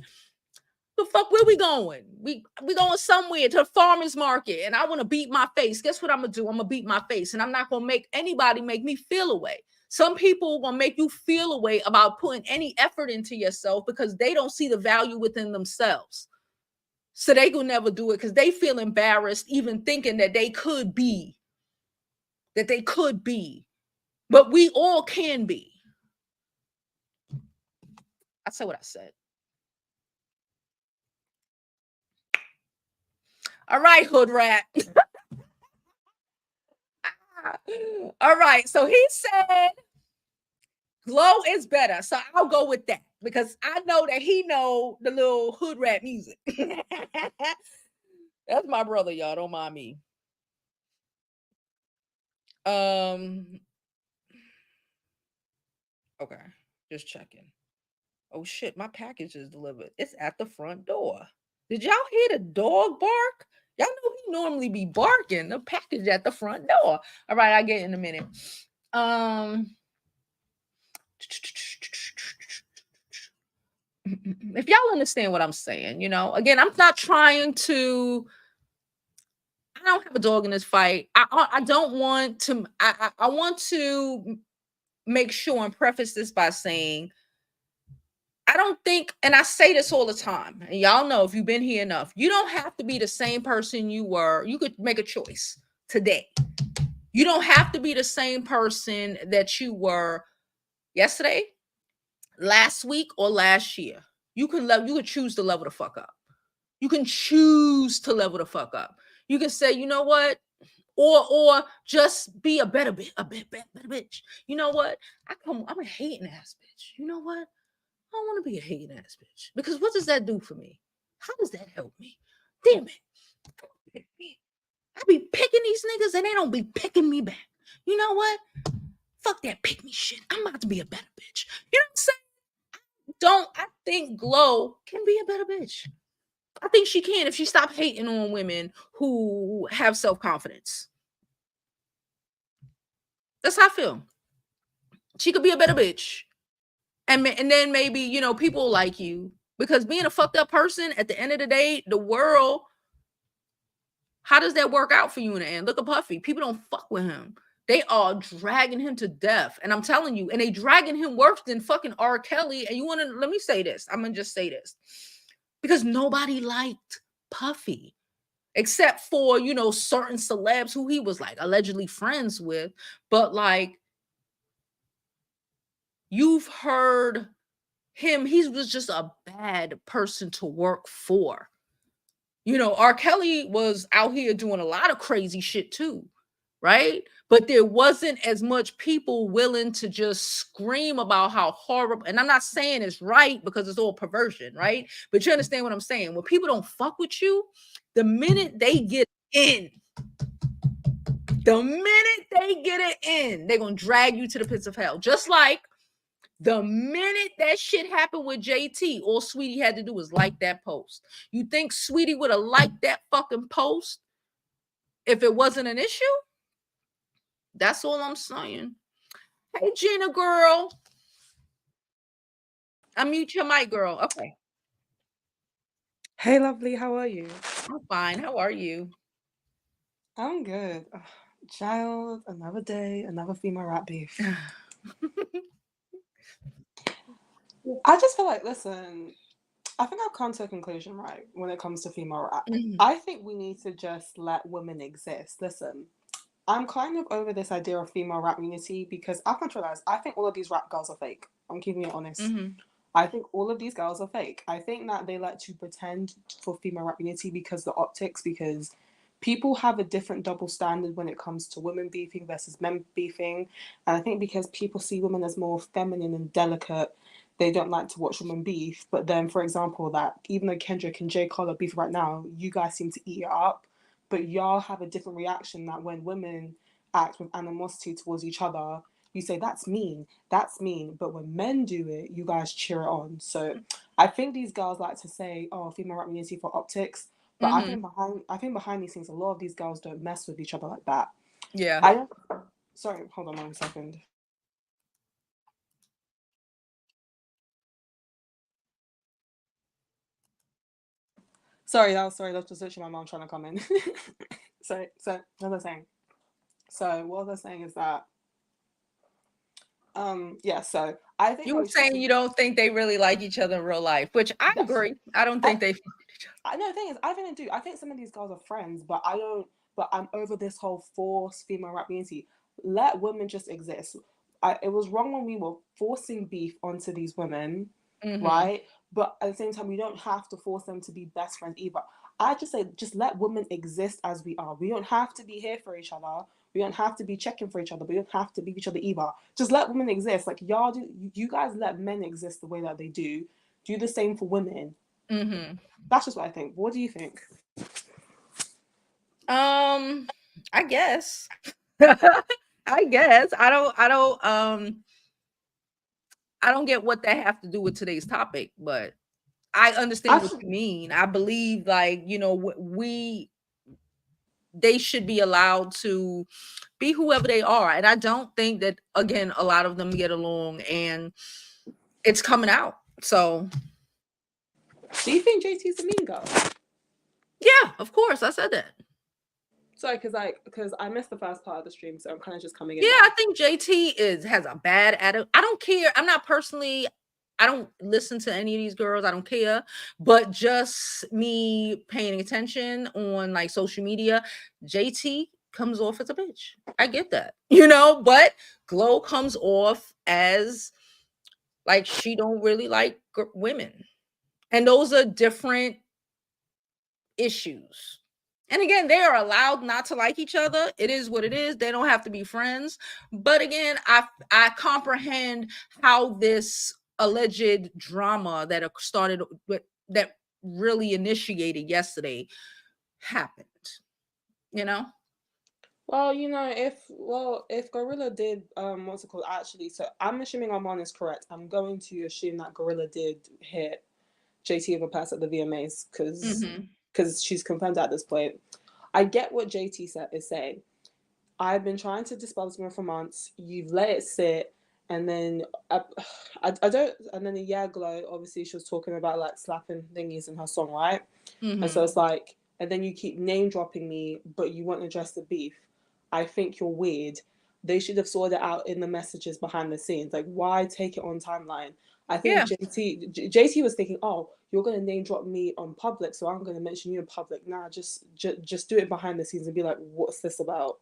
the fuck, where we going? We going somewhere to the farmer's market, and I want to beat my face. Guess what I'm gonna do? I'm gonna beat my face, and I'm not gonna make anybody make me feel away. Some people gonna make you feel away about putting any effort into yourself because they don't see the value within themselves. So they will never do it because they feel embarrassed even thinking that they could be. But we all can be. I said what I said. All right, hood rat. All right. So he said Glow is better. So I'll go with that because I know that he know the little hood rat music. That's my brother, y'all. Don't mind me. Okay. Just checking. Oh shit, my package is delivered. It's at the front door. Did y'all hear the dog bark? Y'all know he normally be barking. The package at the front door. All right, I get it in a minute. If y'all understand what I'm saying, again, I'm not trying to. I don't have a dog in this fight. I don't want to. I want to make sure and preface this by saying I don't think, and I say this all the time, and y'all know if you've been here enough, you don't have to be the same person you were. You could make a choice today. You don't have to be the same person that you were yesterday, last week, or last year. You could choose to level the fuck up. You can choose to level the fuck up. You can say, you know what? Or just be a better bitch. You know what? I'm a hating ass bitch. You know what? I don't want to be a hating ass bitch. Because what does that do for me? How does that help me? Damn it. I be picking these niggas and they don't be picking me back. You know what? Fuck that pick me shit. I'm about to be a better bitch. You know what I'm saying? I think Glow can be a better bitch. I think she can if she stopped hating on women who have self-confidence. That's how I feel. She could be a better bitch. And then maybe, people like you. Because being a fucked up person, at the end of the day, the world How does that work out for you in the end? Look at Puffy. People don't fuck with him. They are dragging him to death. And I'm telling you, and they dragging him worse than fucking R. Kelly. And you want to, let me say this. I'm going to just say this. Because nobody liked Puffy. Except for, you know, certain celebs who he was like allegedly friends with. But like, you've heard him, he was just a bad person to work for. You know, R. Kelly was out here doing a lot of crazy shit too, right? But there wasn't as much people willing to just scream about how horrible. And I'm not saying it's right because it's all perversion, right? But you understand what I'm saying. When people don't fuck with you, the minute they get in, the minute they get it in, they're gonna drag you to the pits of hell. Just like the minute that shit happened with JT, all Saweetie had to do was like that post. You think Saweetie would have liked that fucking post if it wasn't an issue? That's all I'm saying. Hey, Gina girl. Unmute your mic, girl. Okay. Hey, lovely, how are you? I'm fine. How are you? I'm good. Ugh, child, another day, another female rap beef. I just feel like, listen, I think I've come to a conclusion, right, when it comes to female rap. I think we need to just let women exist. Listen, I'm kind of over this idea of female rap unity because I've come to realize I think all of these rap girls are fake. I'm keeping it honest. I think all of these girls are fake. I think that they like to pretend for female rap unity because the optics, because people have a different double standard when it comes to women beefing versus men beefing. And I think because people see women as more feminine and delicate, they don't like to watch women beef. But then, for example, that even though Kendrick and J. Cole are beef right now, you guys seem to eat it up. But y'all have a different reaction that when women act with animosity towards each other, you say that's mean, that's mean. But when men do it, you guys cheer it on. So I think these girls like to say, "Oh, female rap unity for optics," but I think behind these things, a lot of these girls don't mess with each other like that. Yeah. I don't. Sorry, hold on 1 second. Sorry, that was just literally my mom trying to come in. So what was I saying? So what I was saying is that yeah. So I think You that were we should saying see you don't think they really like each other in real life, which I that's agree. I don't I, think they fuck with each I know the thing is, I think they do. I think some of these girls are friends, but I don't. But I'm over this whole forced female rap unity. Let women just exist. It was wrong when we were forcing beef onto these women, other. right? But at the same time, we don't have to force them to be best friends either. I just say, just let women exist as we are. We don't have to be here for each other. We don't have to be checking for each other. We don't have to be each other either. Just let women exist. Like y'all do. You guys let men exist the way that they do. Do the same for women. That's just what I think. What do you think? I guess. I guess. I don't get what that have to do with today's topic, but I understand I what you mean. I believe like, you know, we they should be allowed to be whoever they are. And I don't think that again a lot of them get along and it's coming out. So, Do you think JT's a mean girl? yeah, of course, I said that. Sorry, because I missed the first part of the stream, so I'm kind of just coming Yeah, in I now. think JT has a bad attitude. I don't care. I'm not personally I don't listen to any of these girls. I don't care. But just me paying attention on like social media, JT comes off as a bitch. I get that. You know, but Glow comes off as like she don't really like women. And those are different issues. And again, they are allowed not to like each other. It is what it is. They don't have to be friends. But again, I comprehend how this alleged drama that started with that really initiated yesterday happened. You know? Well, if Gorilla did what's it called actually, so I'm assuming Armand is correct. I'm going to assume that Gorilla did hit JT with a pass at the VMAs because she's confirmed at this point. I get what JT is saying. I've been trying to dispel this rumor for months. You've let it sit, and then I don't. And then Glow. Obviously, she was talking about like slapping thingies in her song, right? And so Mm-hmm. it's like and then you keep name dropping me, but you won't address the beef. I think you're weird. They should have sorted it out in the messages behind the scenes. Like, why take it on timeline? I think Yeah. JT was thinking, oh, you're gonna name drop me on public, so I'm gonna mention you in public. Nah, just do it behind the scenes and be like, what's this about?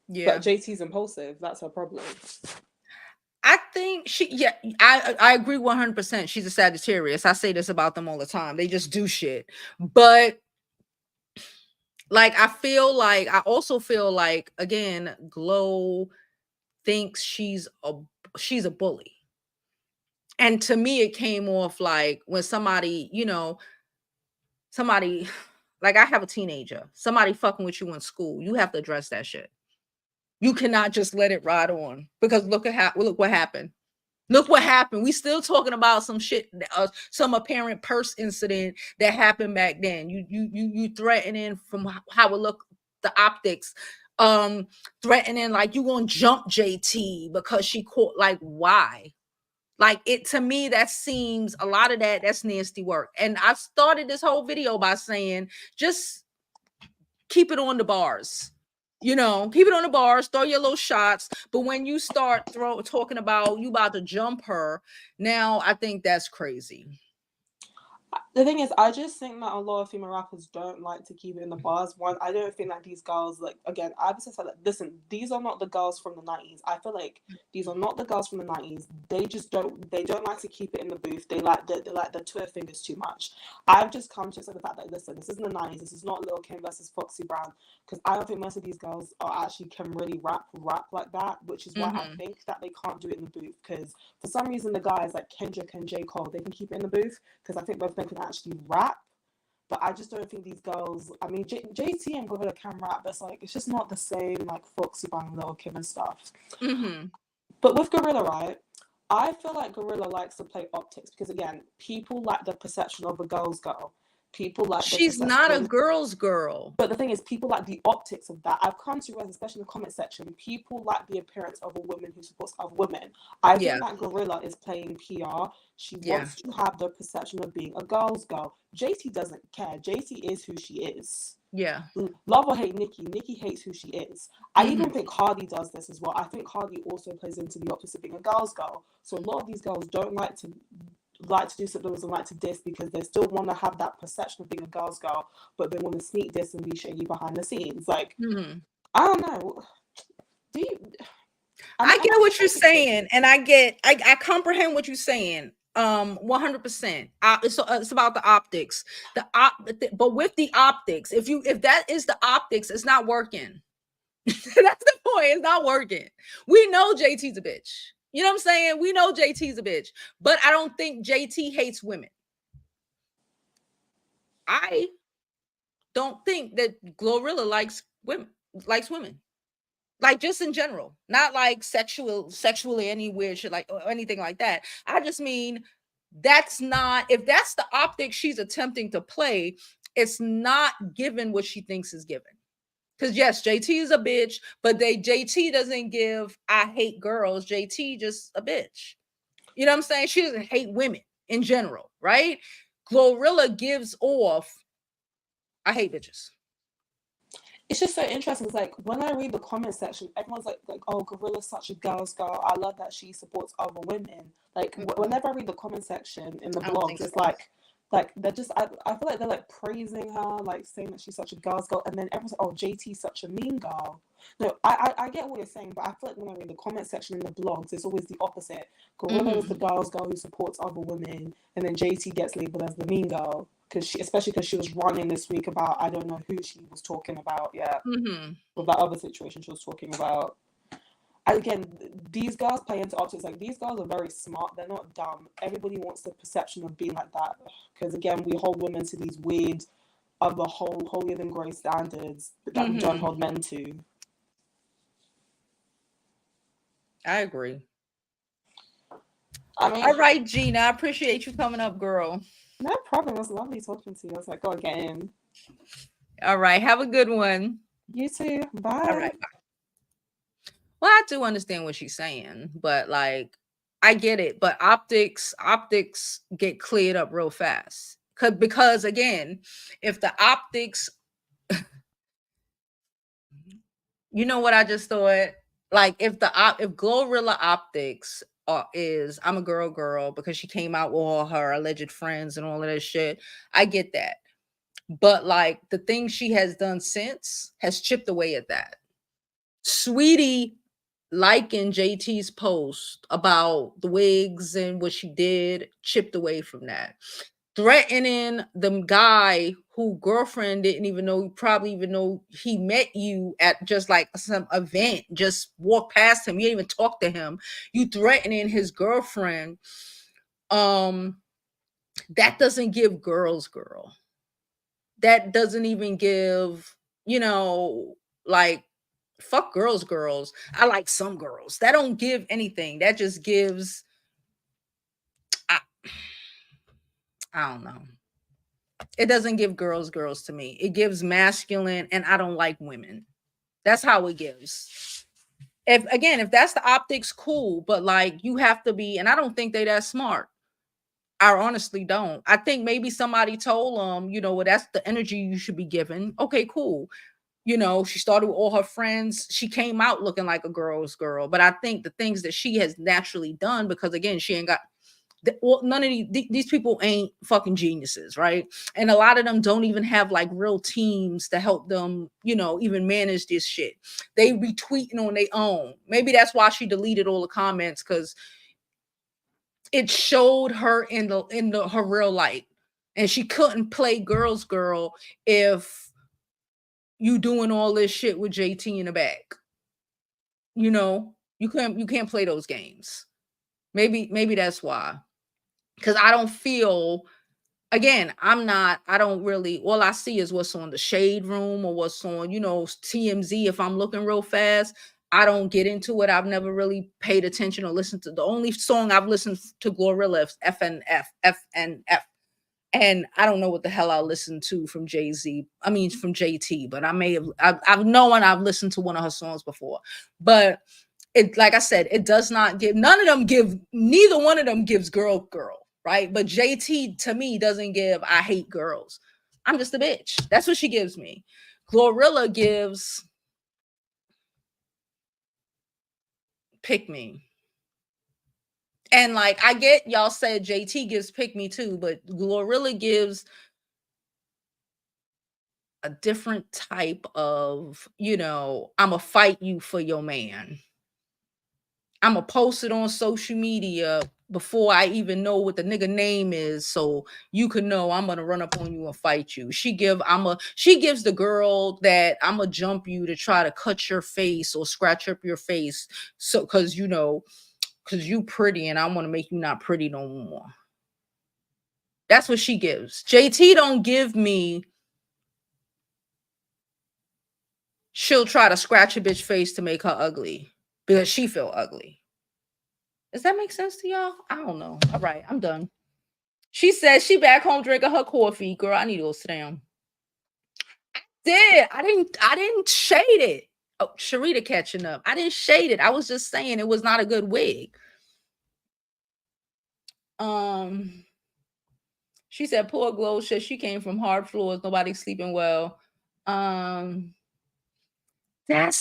Yeah. But JT's impulsive. That's her problem. I think I agree 100%. She's a Sagittarius. I say this about them all the time. They just do shit. But like I also feel like, again, Glow thinks she's a bully. And to me it came off like when somebody, somebody like, I have a teenager, somebody fucking with you in school, you have to address that shit. You cannot just let it ride on, because look what happened. Look what happened. We still talking about some shit, some apparent purse incident that happened back then. You threatening from how it look, the optics, threatening like you gonna jump JT because she caught. Like, why? Like, it, to me, that seems a lot of that's nasty work. And I started this whole video by saying, just keep it on the bars. Keep it on the bars, throw your little shots. But when you start talking about you about to jump her, now I think that's crazy. The thing is, I just think that a lot of female rappers don't like to keep it in the bars. One, I don't think that these girls, like, again, I've just said that, listen, these are not the girls from the 90s. I feel like these are not the girls from the 90s. They don't like to keep it in the booth. They like the Twitter fingers too much. I've just come to accept the fact that, listen, this isn't the 90s. This is not Lil Kim versus Foxy Brown, because I don't think most of these girls are actually can really rap like that, which is why I think that they can't do it in the booth, because for some reason the guys like Kendrick and J. Cole, they can keep it in the booth, because I think both of them can actually rap. But I just don't think these girls, I mean, JT and Glorilla can rap, but it's just not the same, like, Foxy Brown, Lil Kim and stuff. But with Gorilla, right, I feel like Gorilla likes to play optics, because, again, people like the perception of a girl's girl. People like she's not a girl's girl. But the thing is, people like the optics of that. I've come to realize, especially in the comment section, people like the appearance of a woman who supports other women. I think that Gorilla is playing PR. She wants to have the perception of being a girl's girl. JT doesn't care. JT is who she is. Yeah. Love or hate Nicki, Nicki hates who she is. I even think Cardi does this as well. I think Cardi also plays into the opposite of being a girl's girl. So a lot of these girls don't like to do something and like to diss, because they still want to have that perception of being a girl's girl, but they want to sneak diss and be shady behind the scenes. Like, I don't know. I get what you're saying, and I comprehend what you're saying. 100%. It's about the optics. But with the optics, if that is the optics, it's not working. That's the point. It's not working. We know JT's a bitch. You know what I'm saying? We know JT's a bitch, but I don't think JT hates women. I don't think that Glorilla likes women. Like, just in general, not like sexually any weird shit, like, or anything like that. I just mean, that's not, if that's the optic she's attempting to play, it's not given what she thinks is given. Because yes, JT is a bitch, but JT doesn't give I hate girls. JT just a bitch. You know what I'm saying? She doesn't hate women in general, right? Glorilla gives off I hate bitches. It's just so interesting. It's like, when I read the comment section, everyone's like, oh, Gorilla's such a girl's girl. I love that she supports other women. Like, whenever I read the comment section in the blogs, it's like they're just, I feel like they're like praising her, like saying that she's such a girl's girl, and then everyone's like, oh, JT's such a mean girl. No, I get what you're saying, but I feel like when I read the comment section in the blogs, it's always the opposite. Gorilla is the girl's girl who supports other women, and then JT gets labeled as the mean girl, especially because she was running this week about, I don't know who she was talking about yet, with that other situation she was talking about. Again, these girls play into optics. Like, these girls are very smart. They're not dumb. Everybody wants the perception of being like that, because, again, we hold women to these weird, other holier than grace standards that we don't hold men to. I agree. I mean, all right, Gina, I appreciate you coming up, girl. No problem. It was lovely talking to you. I was like, go again. All right, have a good one. You too. Bye. All right, bye. Well, I do understand what she's saying, but like, I get it. But optics get cleared up real fast. Because again, if the optics You know what I just thought? Like if Glorilla optics is I'm a girl because she came out with all her alleged friends and all of that shit, I get that. But like the things she has done since has chipped away at that. Saweetie liking JT's post about the wigs and what she did chipped away from that. Threatening the guy who girlfriend didn't even know, probably even know he met you at just like some event, just walk past him, you didn't even talk to him, you threatening his girlfriend. um that doesn't give girl. That doesn't even give, you know, like fuck girls. I like some girls. That don't give anything. That just gives I, I don't know. It doesn't give girls to me. It gives masculine, and I don't like women. That's how it gives. If that's the optics, cool, but like you have to be, and I don't think they that smart. I honestly don't. I think maybe somebody told them, you know, well, that's the energy you should be given. Okay, cool. You know, she started with all her friends. She came out looking like a girl's girl. But I think the things that she has naturally done, because again, she ain't got well, none of these people ain't fucking geniuses, right? And a lot of them don't even have like real teams to help them, you know, even manage this shit. They retweeting on their own. Maybe that's why she deleted all the comments, because it showed her in her real light, and she couldn't play girl's girl if you doing all this shit with JT in the back. You know, you can't play those games. Maybe that's why. Because I don't feel, again, I don't really, all I see is what's on the Shade Room or what's on, you know, TMZ. If I'm looking real fast, I don't get into it. I've never really paid attention or listened to. The only song I've listened to Glorilla is FNF. And I don't know what the hell I listened to from Jay-Z. I mean, from JT, but I've known I've listened to one of her songs before. But it, like I said, it does not give, neither one of them gives girl, right? But JT to me doesn't give I hate girls. I'm just a bitch. That's what she gives me. Glorilla gives pick me. And like I get y'all said JT gives pick me too, but Glorilla gives a different type of, you know, I'ma fight you for your man. I'ma post it on social media before I even know what the nigga name is, so you can know I'm gonna run up on you and fight you. She gives the girl that I'ma jump you to try to cut your face or scratch up your face, so cause you know, cause you pretty and I want to make you not pretty no more. That's what she gives. JT don't give me, she'll try to scratch a bitch face to make her ugly because she feel ugly. Does that make sense to y'all? I don't know. All right, I'm done. She says she back home drinking her coffee. Girl, I need to go sit down. I didn't shade it. Oh, Sharita catching up. I didn't shade it. I was just saying it was not a good wig. She said poor Glow said she came from hard floors, nobody sleeping well. That's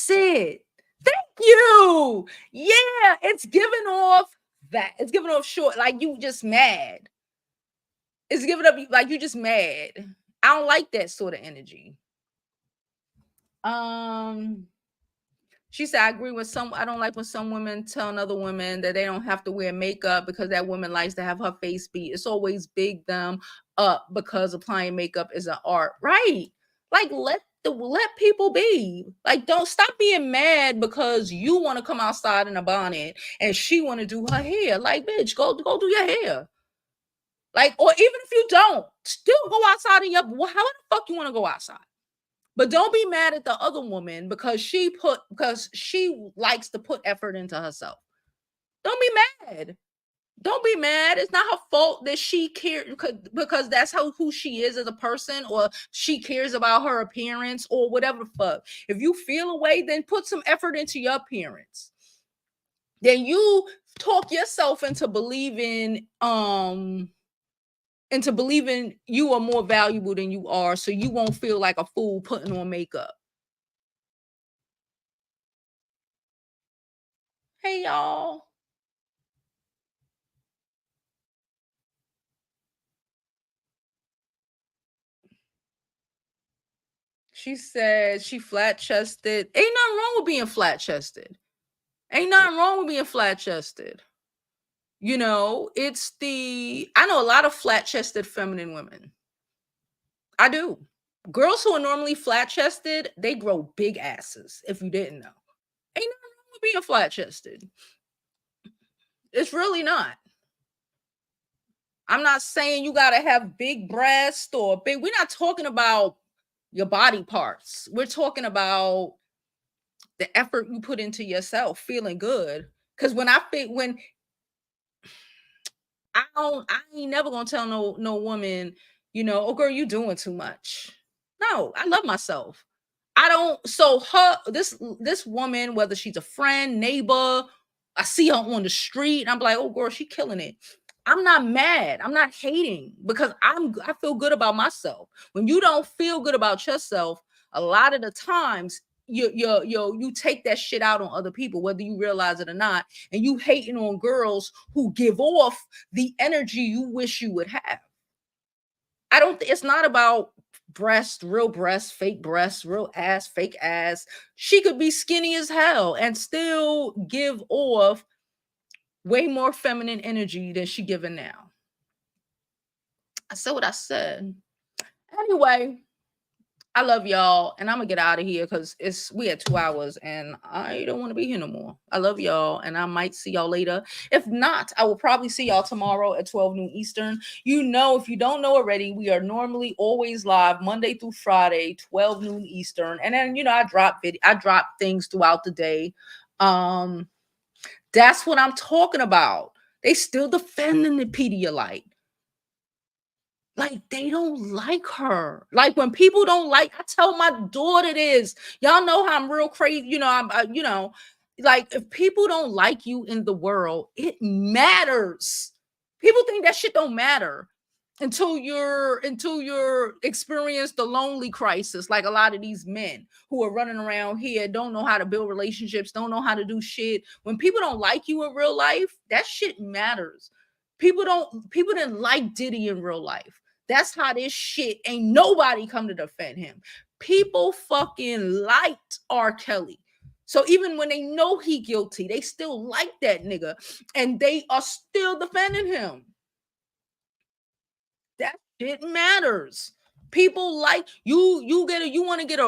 it. Thank you. Yeah, it's giving off that. It's giving off short, like you just mad. It's giving up like you just mad. I don't like that sort of energy. She said, I agree with I don't like when some women tell another women that they don't have to wear makeup because that woman likes to have her face beat. It's always big them up because applying makeup is an art. Right. Like let people be. Like don't stop being mad because you want to come outside in a bonnet and she want to do her hair. Like, bitch, go do your hair. Like, or even if you don't, still go outside in your, how the fuck you want to go outside? But don't be mad at the other woman because she likes to put effort into herself. Don't be mad. Don't be mad. It's not her fault that she cares because that's who she is as a person, or she cares about her appearance or whatever the fuck. If you feel a way, then put some effort into your appearance. Then you talk yourself into believing you are more valuable than you are, so you won't feel like a fool putting on makeup. Hey, y'all. She said she flat chested. Ain't nothing wrong with being flat chested. Ain't nothing wrong with being flat chested. You know, I know a lot of flat chested feminine women. I do. Girls who are normally flat chested, they grow big asses, if you didn't know. Ain't nothing wrong with being flat chested. It's really not. I'm not saying you got to have big breasts or big. We're not talking about your body parts. We're talking about the effort you put into yourself, feeling good. Because when I ain't never gonna tell no woman, oh girl, you doing too much. No, I love myself. I don't. So this woman, whether she's a friend, neighbor, I see her on the street, and I'm like, oh girl, she killing it. I'm not mad. I'm not hating because I feel good about myself. When you don't feel good about yourself, a lot of the times you take that shit out on other people, whether you realize it or not, and you hating on girls who give off the energy you wish you would have. It's not about real breast, fake breast, real ass, fake ass. She could be skinny as hell and still give off way more feminine energy than she giving now. I said what I said. Anyway, I love y'all, and I'm gonna get out of here because we had 2 hours, and I don't want to be here no more. I love y'all, and I might see y'all later. If not, I will probably see y'all tomorrow at 12 noon Eastern. If you don't know already, we are normally always live Monday through Friday, 12 noon Eastern, and then I drop things throughout the day. That's what I'm talking about. They still defending the Pedialyte. Like, they don't like her. Like, when people don't like, I tell my daughter this. Y'all know how I'm real crazy. Like, if people don't like you in the world, it matters. People think that shit don't matter until you're experience the lonely crisis, like a lot of these men who are running around here, don't know how to build relationships, don't know how to do shit. When people don't like you in real life, that shit matters. People didn't like Diddy in real life. That's how this shit ain't nobody come to defend him. People fucking liked R. Kelly. So even when they know he guilty, they still like that nigga, and they are still defending him. That shit matters. People like you. You want to get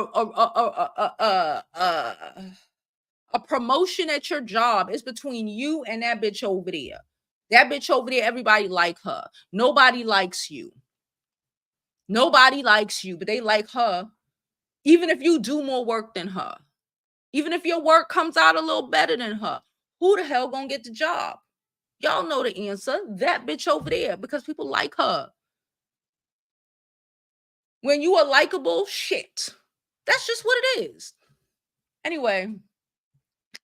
a promotion at your job. It's between you and that bitch over there. That bitch over there, everybody like her. Nobody likes you. Nobody likes you, but they like her. Even if you do more work than her. Even if your work comes out a little better than her. Who the hell gonna get the job? Y'all know the answer. That bitch over there, because people like her. When you are likable, shit. That's just what it is. Anyway,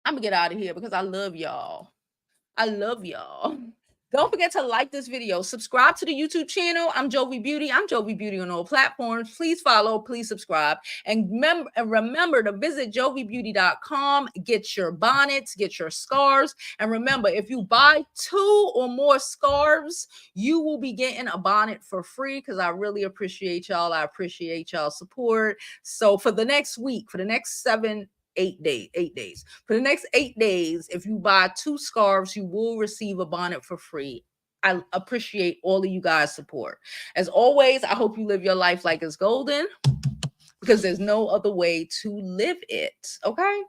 I'm gonna get out of here because I love y'all. I love y'all. Don't forget to like this video. Subscribe to the YouTube channel. I'm Jovi Beauty. I'm Jovi Beauty on all platforms. Please follow. Please subscribe. And remember to visit JOVIBEAUTY.com. Get your bonnets. Get your scarves. And remember, if you buy 2 or more scarves, you will be getting a bonnet for free because I really appreciate y'all. I appreciate y'all's support. So for the next week, for the next 8 days. For the next 8 days, if you buy 2 scarves, you will receive a bonnet for free. I appreciate all of you guys' support. As always, I hope you live your life like it's golden because there's no other way to live it. Okay?